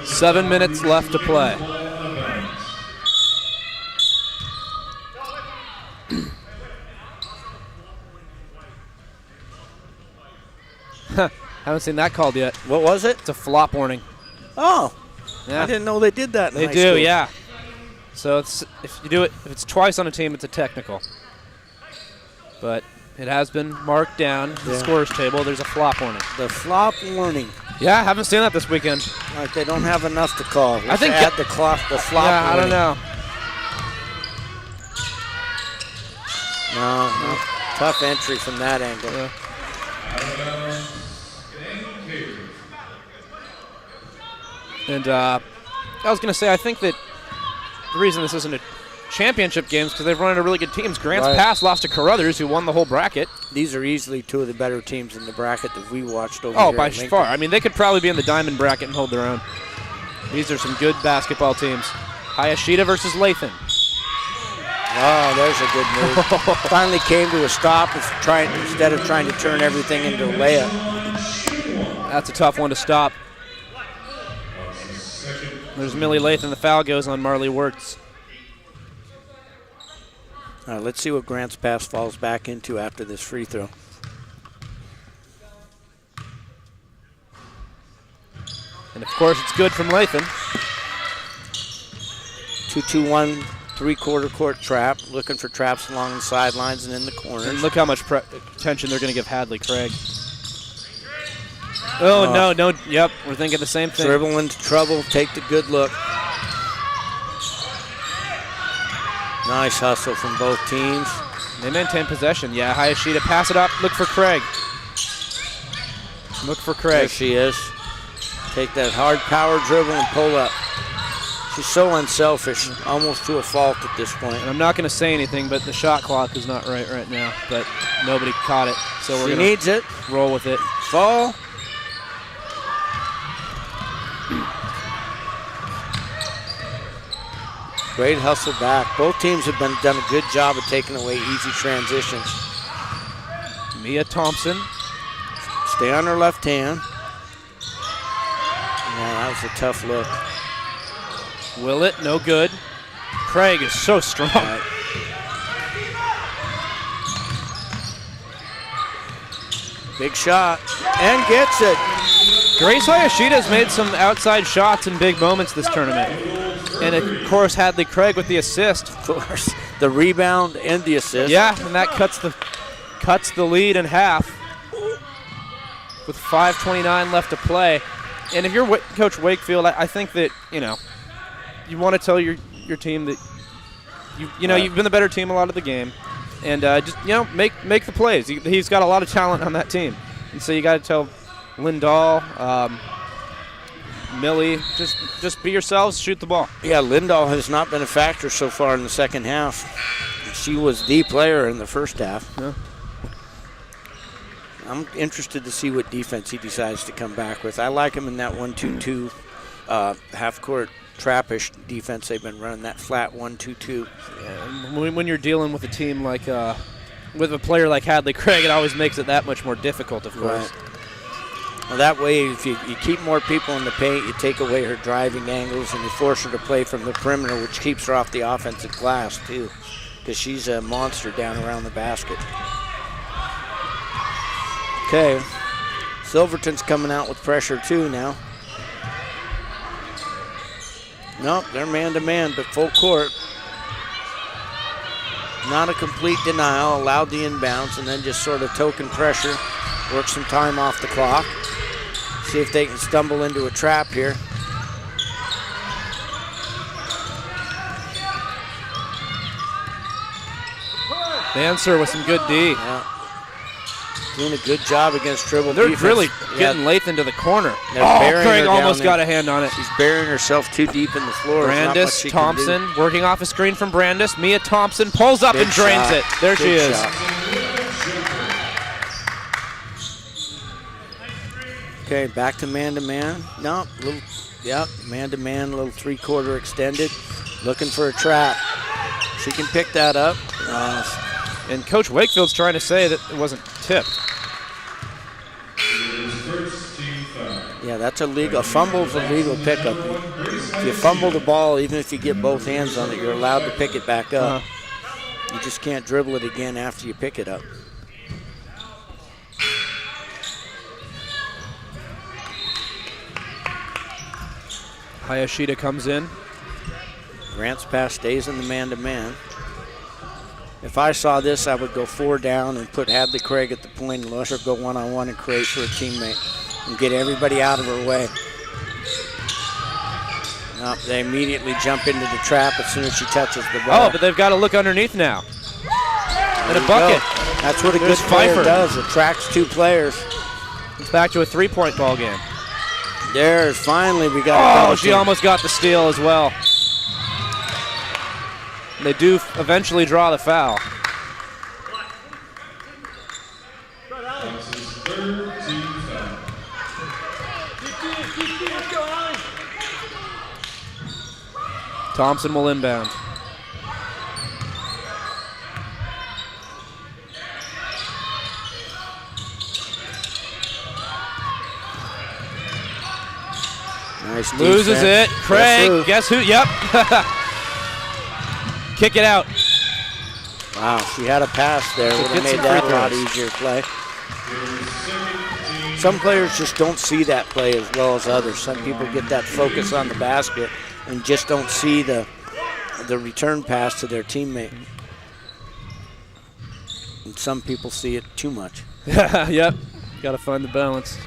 7 minutes left to play. Haven't seen that called yet. What was it? It's a flop warning. Oh, Yeah. I didn't know they did that in They high do, school. yeah. So if you do it, if it's twice on a team, it's a technical. But it has been marked down in the scorers table. There's a flop warning. The flop warning. Yeah, I haven't seen that this weekend. Like they don't have enough to call. I think add the flop yeah, I don't warning. know. No. Tough entry from that angle. Yeah. And I was going to say, I think that the reason this isn't a championship game is because they've run into really good teams. Grants Pass lost to Carruthers, who won the whole bracket. These are easily two of the better teams in the bracket that we watched over here. Oh, by far. I mean, they could probably be in the diamond bracket and hold their own. These are some good basketball teams. Hayashida versus Lathan. Oh, there's a good move. Finally came to a stop instead of trying to turn everything into a layup. That's a tough one to stop. There's Millie Lathan. The foul goes on Marley Wirtz. All right, let's see what Grants Pass falls back into after this free throw. And, of course, it's good from Lathan. 2-2-1, three-quarter court trap. Looking for traps along the sidelines and in the corners. And look how much attention they're going to give Hadley Craig. Oh, no. Yep, we're thinking the same thing. Dribble into trouble. Take the good look. Nice hustle from both teams. They maintain possession. Yeah, Hayashida, pass it up. Look for Craig. Look for Craig. There she is. Take that hard power dribble and pull up. She's so unselfish, almost to a fault at this point. And I'm not going to say anything, but the shot clock is not right now. But nobody caught it, so we're going to roll with it. Fall. Great hustle back. Both teams have done a good job of taking away easy transitions. Mia Thompson. Stay on her left hand. Yeah, that was a tough look. Will it? No good. Craig is so strong. Right. Big shot. And gets it. Grace Hayashida has made some outside shots in big moments this tournament. And, of course, Hadley Craig with the assist. Of course. The rebound and the assist. Yeah, and that cuts the lead in half with 5:29 left to play. And if you're Coach Wakefield, I think that, you want to tell your team that, you've been the better team a lot of the game. And just, make the plays. He's got a lot of talent on that team. And so you got to tell Lindahl, Millie, just be yourselves, shoot the ball. Yeah, Lindahl has not been a factor so far in the second half. She was the player in the first half. Yeah. I'm interested to see what defense he decides to come back with. I like him in that 1-2-2 half-court trappish defense they've been running, that flat 1-2-2. Yeah, when you're dealing with a team like with a player like Hadley Craig, it always makes it that much more difficult, of course. Right. Well, that way, if you keep more people in the paint, you take away her driving angles, and you force her to play from the perimeter, which keeps her off the offensive glass, too, because she's a monster down around the basket. Okay, Silverton's coming out with pressure, too, now. Nope, they're man-to-man, but full court. Not a complete denial, allowed the inbounds, and then just sort of token pressure, work some time off the clock. See if they can stumble into a trap here. Dancer with some good D. Yeah. Doing a good job against dribble They're defense. really getting Lathan to the corner. They're Craig almost got a hand on it. She's burying herself too deep in the floor. Brandis Thompson working off a screen from Brandis. Mia Thompson pulls up and drains it. There she is. Okay, back to man-to-man. No, man-to-man, little three-quarter extended. Looking for a trap. She can pick that up. And Coach Wakefield's trying to say that it wasn't tipped. Yeah, that's illegal. A fumble is a legal pickup. If you fumble the ball, even if you get both hands on it, you're allowed to pick it back up. You just can't dribble it again after you pick it up. Hayashida comes in. Grants Pass stays in the man-to-man. If I saw this, I would go 4 down and put Hadley Craig at the point and let her go one-on-one and create for a teammate and get everybody out of her way. Nope, they immediately jump into the trap as soon as she touches the ball. Oh, but they've got to look underneath now. And a bucket. That's what a There's good player Pfeiffer. does. Attracts 2 players. It's back to a 3-point ball game. There's finally we got. Oh, she almost got the steal as well. They do eventually draw the foul. Thompson will inbound. Nice Loses defense. it. Craig, guess who? Yep. Kick it out. Wow, she had a pass there. Would have made that a lot easier to play. Some players just don't see that play as well as others. Some people get that focus on the basket and just don't see the return pass to their teammate. And some people see it too much. Yep. Got to find the balance.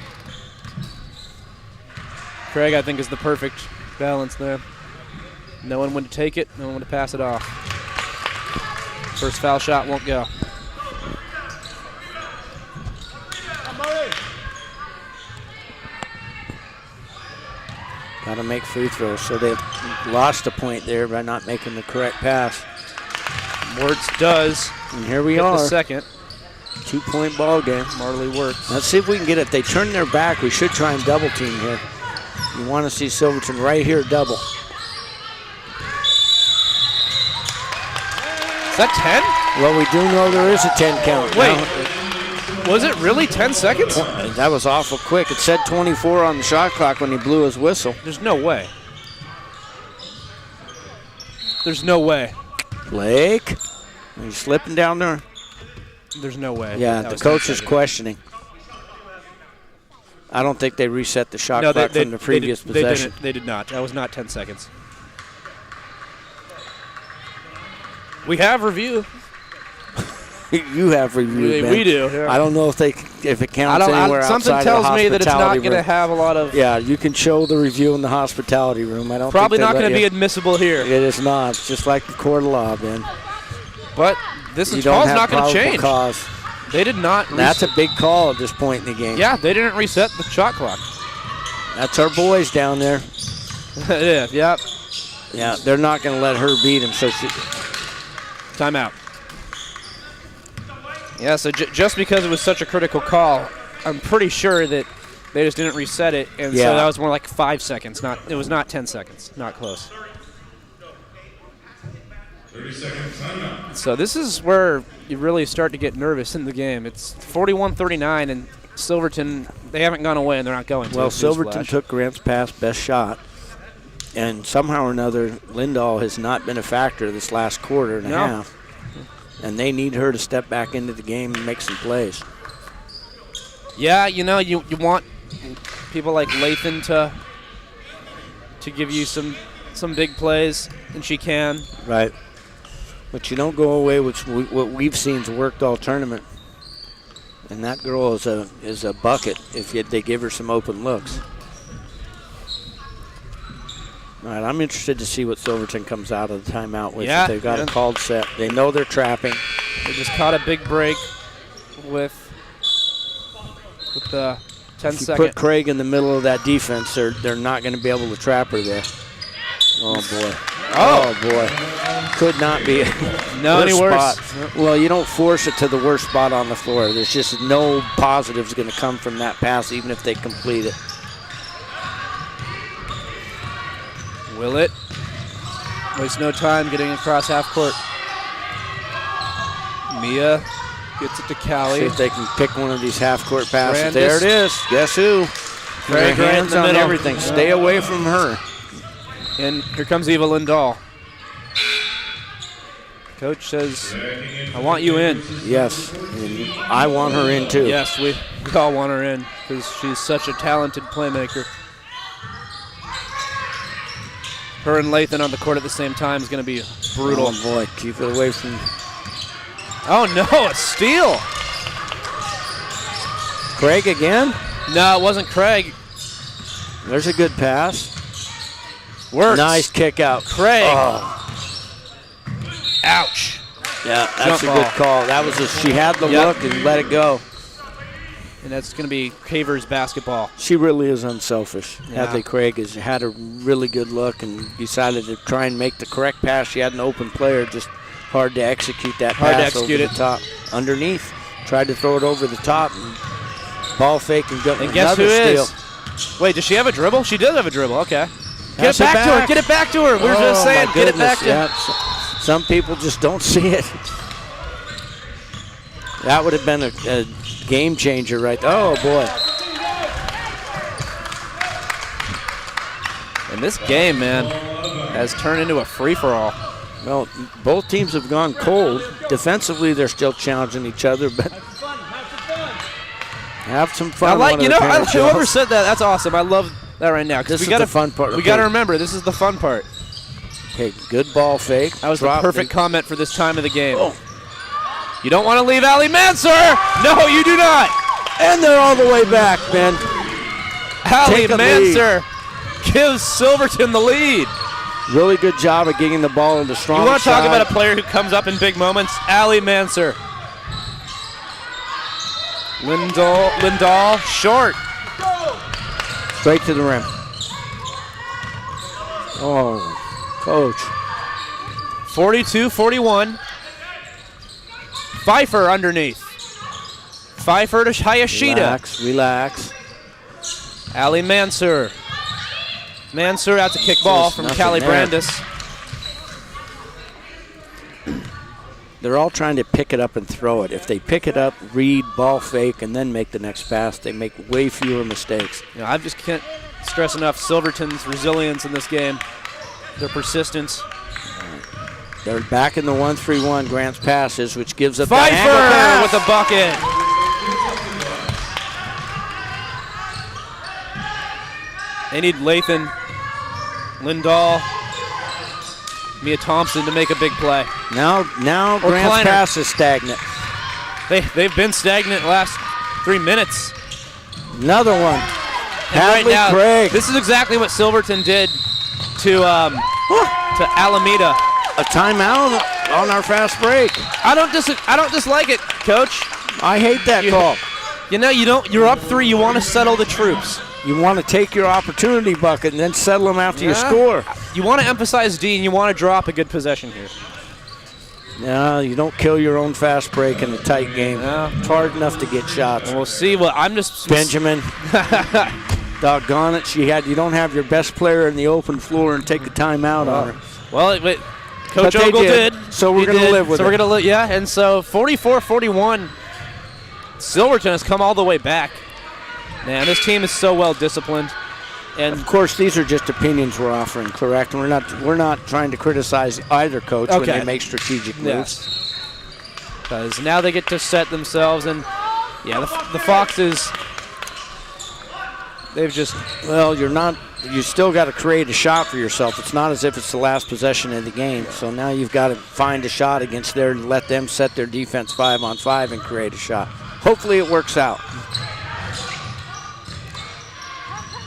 Craig, I think, is the perfect balance there. Knowing when to take it, knowing when to pass it off. First foul shot won't go. Got to make free throws, so they lost a point there by not making the correct pass. Wertz does. And here we Get are. The second. 2-point ball game. Marley Wertz. Let's see if we can get it. If they turn their back, we should try and double team here. You want to see Silverton right here double. Is that 10? Well, we do know there is a 10 count. Wait, Now, was it really 10 seconds? that was awful quick. It said 24 on the shot clock when he blew his whistle. There's no way. There's no way. Blake, are you slipping down there? There's no way. Yeah, That the was coach 10 is seconds. questioning. I don't think they reset the shot clock from the previous possession. They did not. That was not 10 seconds. We have review. You have reviewed, We do. Yeah. I don't know if it counts anywhere something outside tells of the me that it's not hospitality going to room. have a lot of. Yeah, you can show the review in the hospitality room. I don't. Probably think not going to be you. admissible here. It is not. It's just like the court of law, Ben. But this You is don't call's have not going to probable change. cause. They did not. That's a big call at this point in the game. Yeah, they didn't reset the shot clock. That's our boys down there. Yeah. Yep. Yeah, they're not going to let her beat him. So Timeout. Yeah, so just because it was such a critical call, I'm pretty sure that they just didn't reset it, and so that was more like 5 seconds. It was not 10 seconds. Not close. 30-second timeout. So this is where you really start to get nervous in the game. It's 41-39, and Silverton, they haven't gone away, and they're not going to. well, Silverton Newsflash. took Grant's pass, best shot, and somehow or another, Lindahl has not been a factor this last quarter and a half. And they need her to step back into the game and make some plays. Yeah, you want people like Lathan to give you some big plays, and she can. Right. But you don't go away with what we've seen's worked all tournament. And that girl is a bucket if they give her some open looks. All right, I'm interested to see what Silverton comes out of the timeout with. Yeah, If they've got a called set. They know they're trapping. They just caught a big break with the 10 If you second. put Craig in the middle of that defense, they're not going to be able to trap her there. Oh, boy. Oh, boy. Could not be any worse. spot. Well, you don't force it to the worst spot on the floor. There's just no positives going to come from that pass, even if they complete it. Will it? Waste no time getting across half court. Mia gets it to Callie. See if they can pick one of these half-court passes. Brandis. There it is. Guess who? Craig right in hands the on middle. everything. Stay away from her. And here comes Eva Lindahl. Coach says, I want you in. Yes. And I want her in, too. Yes, we all want her in because she's such a talented playmaker. Her and Lathan on the court at the same time is going to be brutal. Oh, boy. Keep it away from... Oh, no, a steal. Craig again? No, it wasn't Craig. There's a good pass. Works. Nice kick out. Craig. Oh. Ouch. Yeah, that's jump a ball. good call. That was she had the Yep. look and let it go. And that's going to be Cavers basketball. She really is unselfish. Yeah. Hadley Craig had a really good look and decided to try and make the correct pass. She had an open player, just hard to execute that Hard to pass execute over it. the top. Underneath, tried to throw it over the top and ball fake and got And guess another who steal. is? Wait, does she have a dribble? She does have a dribble. Okay. Get Pass it it back to her. back. Get it back to her. We were just saying, my get it back goodness, to her. yeah. Some people just don't see it. That would have been a game changer right there. Oh, boy. And this game, man, has turned into a free-for-all. Well, both teams have gone cold. Defensively, they're still challenging each other, but have some fun. I like, one you of know, the parent whoever shows. said that, that's awesome. I love that right now. 'Cause This we is gotta, the fun part. We Okay. got to remember, this is the fun part. Okay, good ball fake. That was Drop the perfect it. comment for this time of the game. Oh. You don't want to leave Ali Mansour. No, you do not. And they're all the way back, man. Ali Take a Mansour gives Silverton the lead. Really good job of getting the ball into strong You want to talk side. about a player who comes up in big moments? Ali Mansour. Lindahl, short. Straight to the rim. Oh, coach. 42-41. Pfeiffer underneath. Pfeiffer to Hayashida. Relax. Ali Mansour. Mansour out to kick ball from nothing Callie there. Brandis. They're all trying to pick it up and throw it. If they pick it up, read, ball fake, and then make the next pass, they make way fewer mistakes. You know, I just can't stress enough Silverton's resilience in this game. Their persistence. They're back in the 1-3-1. Grant's passes, which gives up that angle Pfeiffer pass. with a bucket. They need Lathan, Lindahl, Mia Thompson to make a big play. Now Grant's Kleiner. pass is stagnant. They've been stagnant the last 3 minutes. Another one. And right Hadley now, Craig. this is exactly what Silverton did to Alameda. A timeout on our fast break. I don't dislike it, Coach. I hate that call. You know, you're up 3. You want to settle the troops. You want to take your opportunity bucket and then settle them after you score. You want to emphasize D, and you want to drop a good possession here. No, you don't kill your own fast break in a tight game. No. It's hard enough to get shots. And we'll see. Well, I'm just Benjamin, doggone it, you don't have your best player in the open floor and take a timeout on her. Well, but Coach But they Ogle did, so we're He gonna did. live with so it. we're gonna yeah. And so 44-41, Silverton has come all the way back. Man, this team is so well disciplined. And Of course, these are just opinions we're offering, correct? And we're not trying to criticize either coach when Okay. they make strategic moves. because now they get to set themselves, and yeah, the Foxes, they've just Well, you still got to create a shot for yourself. It's not as if it's the last possession of the game. So now you've got to find a shot against there and let them set their defense 5-on-5 and create a shot. Hopefully it works out.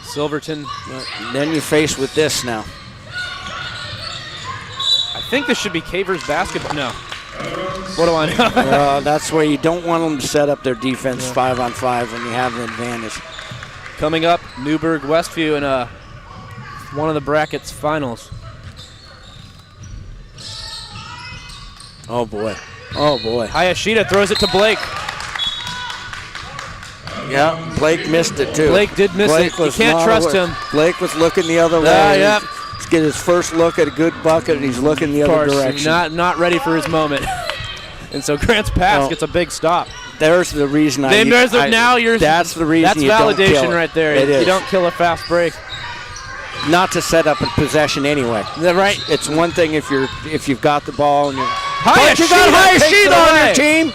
Silverton. Then you're faced with this now. I think this should be Cavers basketball. No. What do I know? That's where you don't want them to set up their defense 5-on-5 when you have an advantage. Coming up, Newburgh Westview in one of the brackets finals. Oh, boy. Oh, boy. Hayashida throws it to Blake. Yeah, Blake missed it, too. Blake did miss it. You was can't not trust aware. him. Blake was looking the other way. Yep. He's getting his first look at a good bucket, and he's looking the other direction. Not ready for his moment. And so Grant's pass gets a big stop. There's the reason That's the reason that's you don't kill validation it. right there. It You is. don't kill a fast break. Not to set up a possession anyway. Is that right? It's one thing if you've got the ball and Hayashida you got takes it Hayashida on away. your team.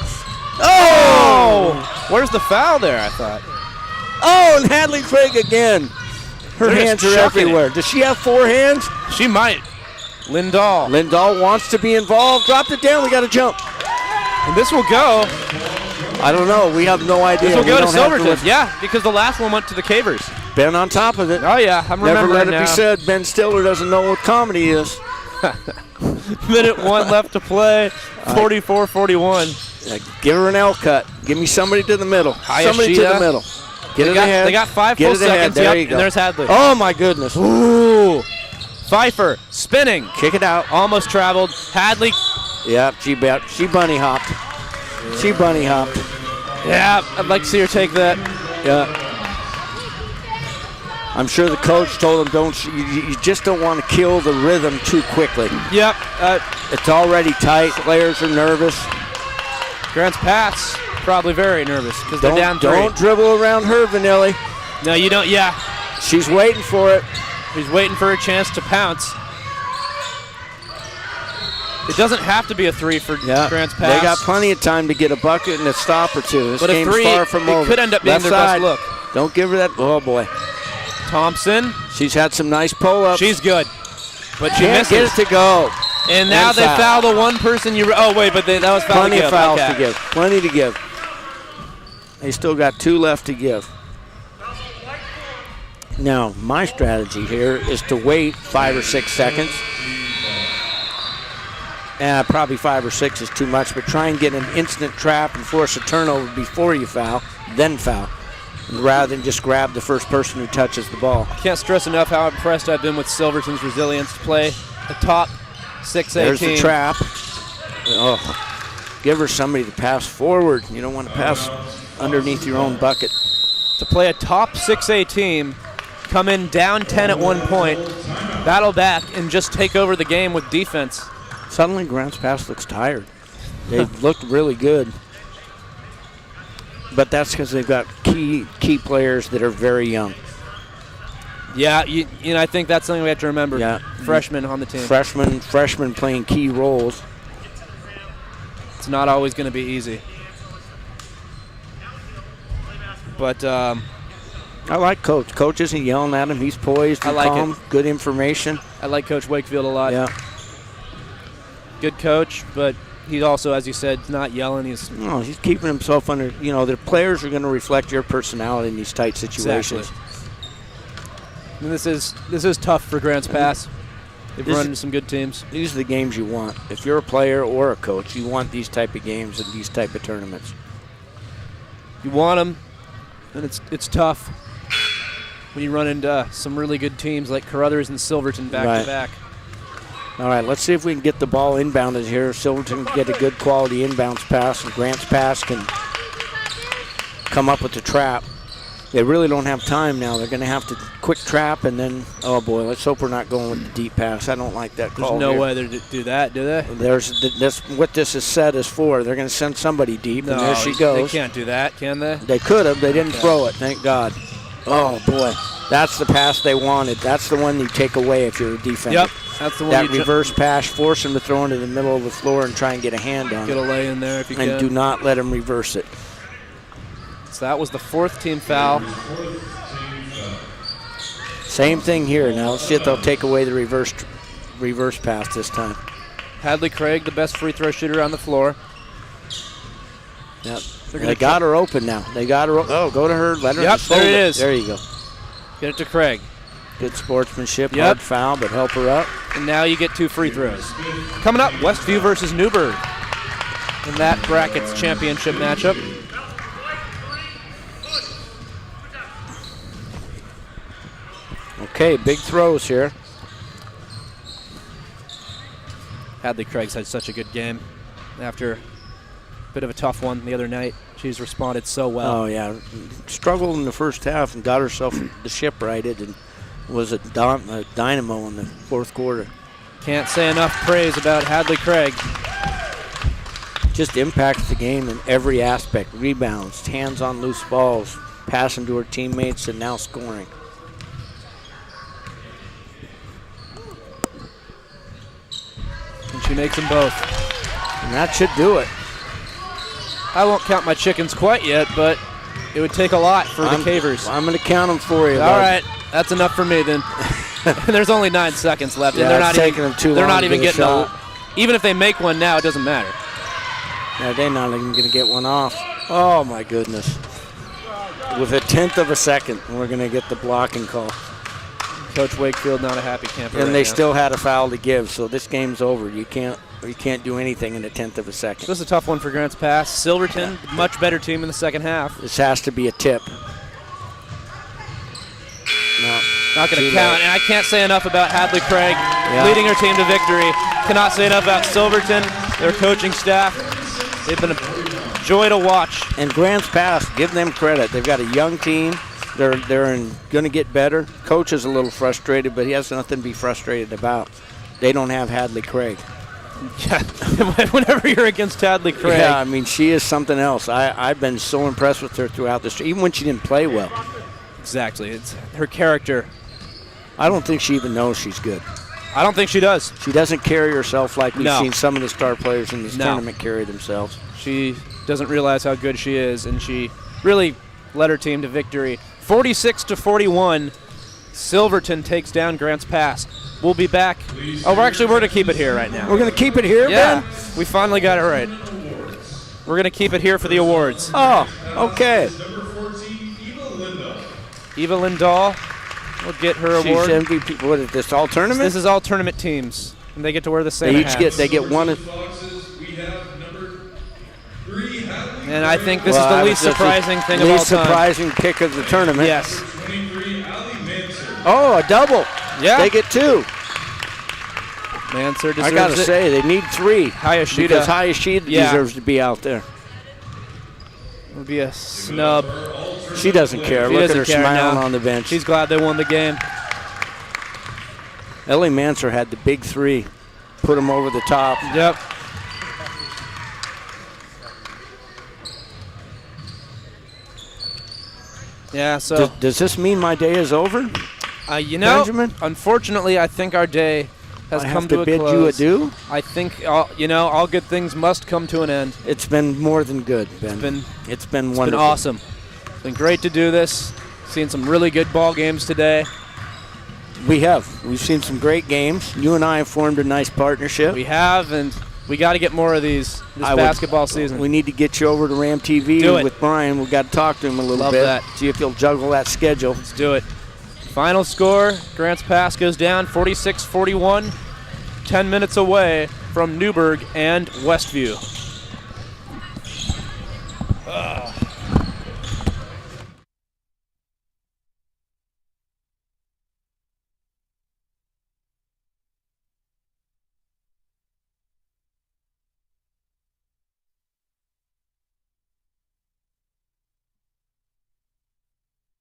Oh! Where's the foul there, I thought? Oh, and Hadley Craig again. Her They're hands just are chucking everywhere. Does she have 4 hands? She might. Lindahl. Lindahl wants to be involved. Dropped it down. We got to jump. And this will go. I don't know. We have no idea. This will We go to don't have Silverton. Yeah, because the last one went to the Cavers. Ben on top of it. Oh, yeah. I'm Never remembering let it now. be said Ben Stiller doesn't know what comedy is. Minute 1 left to play. 44-41. Give her an L cut. Give me somebody to the middle. Somebody to the middle. Get it ahead. They got 5 full seconds. There you And go. there's Hadley. Oh, my goodness. Ooh. Pfeiffer spinning. Kick it out. Almost traveled. Hadley. Yeah, she bunny hopped. She bunny hopped. Yeah, I'd like to see her take that. Yeah. I'm sure the coach told him, you just don't want to kill the rhythm too quickly. Yep. It's already tight. Players are nervous. Grants Pass probably very nervous because they're down 3. Don't dribble around her, Vanilli. No, you don't. Yeah. She's waiting for it. He's waiting for a chance to pounce. It doesn't have to be a 3 for Grants Pass. They got plenty of time to get a bucket and a stop or two. This but game's a 3, far from over. It could end up being Left their side. best look. Don't give her that. Oh, boy. Thompson. She's had some nice pull-ups. She's good. But she Can't misses. get it to go. And now And they foul. foul the one person you... Oh, wait, but that was foul to Plenty give. of fouls Okay. to give. Plenty to give. They still got 2 left to give. Now, my strategy here is to wait 5 or 6 seconds. Probably 5 or 6 is too much, but try and get an instant trap and force a turnover before you foul, then foul, rather than just grab the first person who touches the ball. Can't stress enough how impressed I've been with Silverton's resilience to play a top 6A There's team. the trap. Oh, give her somebody to pass forward. You don't want to pass underneath your own bucket. To play a top 6A team, come in down 10 at one point, battle back, and just take over the game with defense. Suddenly, Grants Pass looks tired. They've looked really good. But that's because they've got key players that are very young. Yeah, you know, I think that's something we have to remember. Yeah. Freshmen on the team. Freshmen playing key roles. It's not always going to be easy. But I like Coach. Coach isn't yelling at him. He's poised and calm. Good information. I like Coach Wakefield a lot. Yeah. Good coach, but he also, as you said, not yelling. He's keeping himself under. You know, the players are going to reflect your personality in these tight situations. Exactly. And this is tough for Grants Pass. They've run into some good teams. These are the games you want. If you're a player or a coach, you want these type of games and these type of tournaments. You want them, and it's tough when you run into some really good teams like Carruthers and Silverton back to back. All right, let's see if we can get the ball inbounded here. Silverton can get a good quality inbounds pass, and Grants Pass can come up with the trap. They really don't have time now. They're going to have to quick trap, and then, oh boy, let's hope we're not going with the deep pass. I don't like that call. There's no way they do that, do they? That's what this is set is for. They're going to send somebody deep, and there she goes. They can't do that, can they? They could have. They didn't throw it, thank God. Oh boy, that's the pass they wanted. That's the one you take away if you're a defender. Yep, that's the one. That reverse pass, force him to throw into the middle of the floor and try and get a hand on it. Get a lay in there if you can. And do not let him reverse it. So that was the 4th team foul. Same thing here. Now let's see if they'll take away the reverse pass this time. Hadley Craig, the best free throw shooter on the floor. Yep. They got her open now. They got her. Oh, go to her. Let her. Yep, there it is. There you go. Get it to Craig. Good sportsmanship. Hard foul, but help her up. And now you get 2 free throws. Coming up, Westview versus Newburgh in that bracket's championship matchup. Okay, big throws here. Hadley Craig's had such a good game after a bit of a tough one the other night. She's responded so well. Oh, yeah. Struggled in the first half and got herself the ship righted and was a dynamo in the 4th quarter. Can't say enough praise about Hadley Craig. Just impacts the game in every aspect. Rebounds, hands on loose balls, passing to her teammates, and now scoring. And she makes them both. And that should do it. I won't count my chickens quite yet, but it would take a lot for the Cavers. I'm going to count them for you. All right, that's enough for me then. There's only 9 seconds left, and they're not taking them too long. They're not even to get getting a shot. Even if they make one now, it doesn't matter. Yeah, they're not even going to get one off. Oh my goodness! With a 1/10 of a second, we're going to get the blocking call. Coach Wakefield not a happy camper. And right they now. still had a foul to give, so this game's over. You can't do anything in a tenth of a second. This is a tough one for Grants Pass. Silverton, much better team in the second half. This has to be a tip. No. Not going to Too count. late. And I can't say enough about Hadley Craig leading her team to victory. Cannot say enough about Silverton, their coaching staff. They've been a joy to watch. And Grants Pass, give them credit. They've got a young team. They're going to get better. Coach is a little frustrated, but he has nothing to be frustrated about. They don't have Hadley Craig. Yeah, whenever you're against Hadley Craig. Yeah, I mean, she is something else. I've been so impressed with her throughout this, even when she didn't play well. Exactly. It's her character. I don't think she even knows she's good. I don't think she does. She doesn't carry herself like we've No. seen some of the star players in this No. tournament carry themselves. She doesn't realize how good she is, and she really led her team to victory. 46-41, Silverton takes down Grants Pass. We'll be back. Oh, we're going to keep it here right now. We're going to keep it here, Yeah, Ben? we finally got it right. We're going to keep it here for the awards. Oh, okay. Number 14, Eva Lindahl. Eva Lindahl will get her She's award. MVP. What is this, all tournament? This is all tournament teams, and they get to wear the same They each hats. get one. Boxes, we have number 3, Hadley And I Craig. think this is the least surprising thing of all least time. surprising pick of the tournament. Yes. 23, Ali Manser. Oh, a double. Yeah. They get two. Manser deserves I got to it. say, they need three. Hayashida Because Hayashida Yeah. deserves to be out there. would be a snub. She doesn't care. She Look at doesn't her care smiling now. on the bench. She's glad they won the game. Ellie Manser had the big three. Put him over the top. Yep. Yeah, so, Does this mean my day is over? Benjamin? unfortunately, I think our day has I come have to to a bid close. you adieu? I think, all good things must come to an end. It's been more than good, Ben. It's been It's been been wonderful. awesome. It's been great to do this. Seen some really good ball games today. We have. We've seen some great games. You and I have formed a nice partnership. We have, and we got to get more of these this I would- basketball season. We need to get you over to Ram TV Do it. with Brian. We've got to talk to him a little Love bit. that. See if he'll juggle that schedule. Let's do it. Final score, Grants Pass goes down 46-41, 10 minutes away from Newburgh and Westview.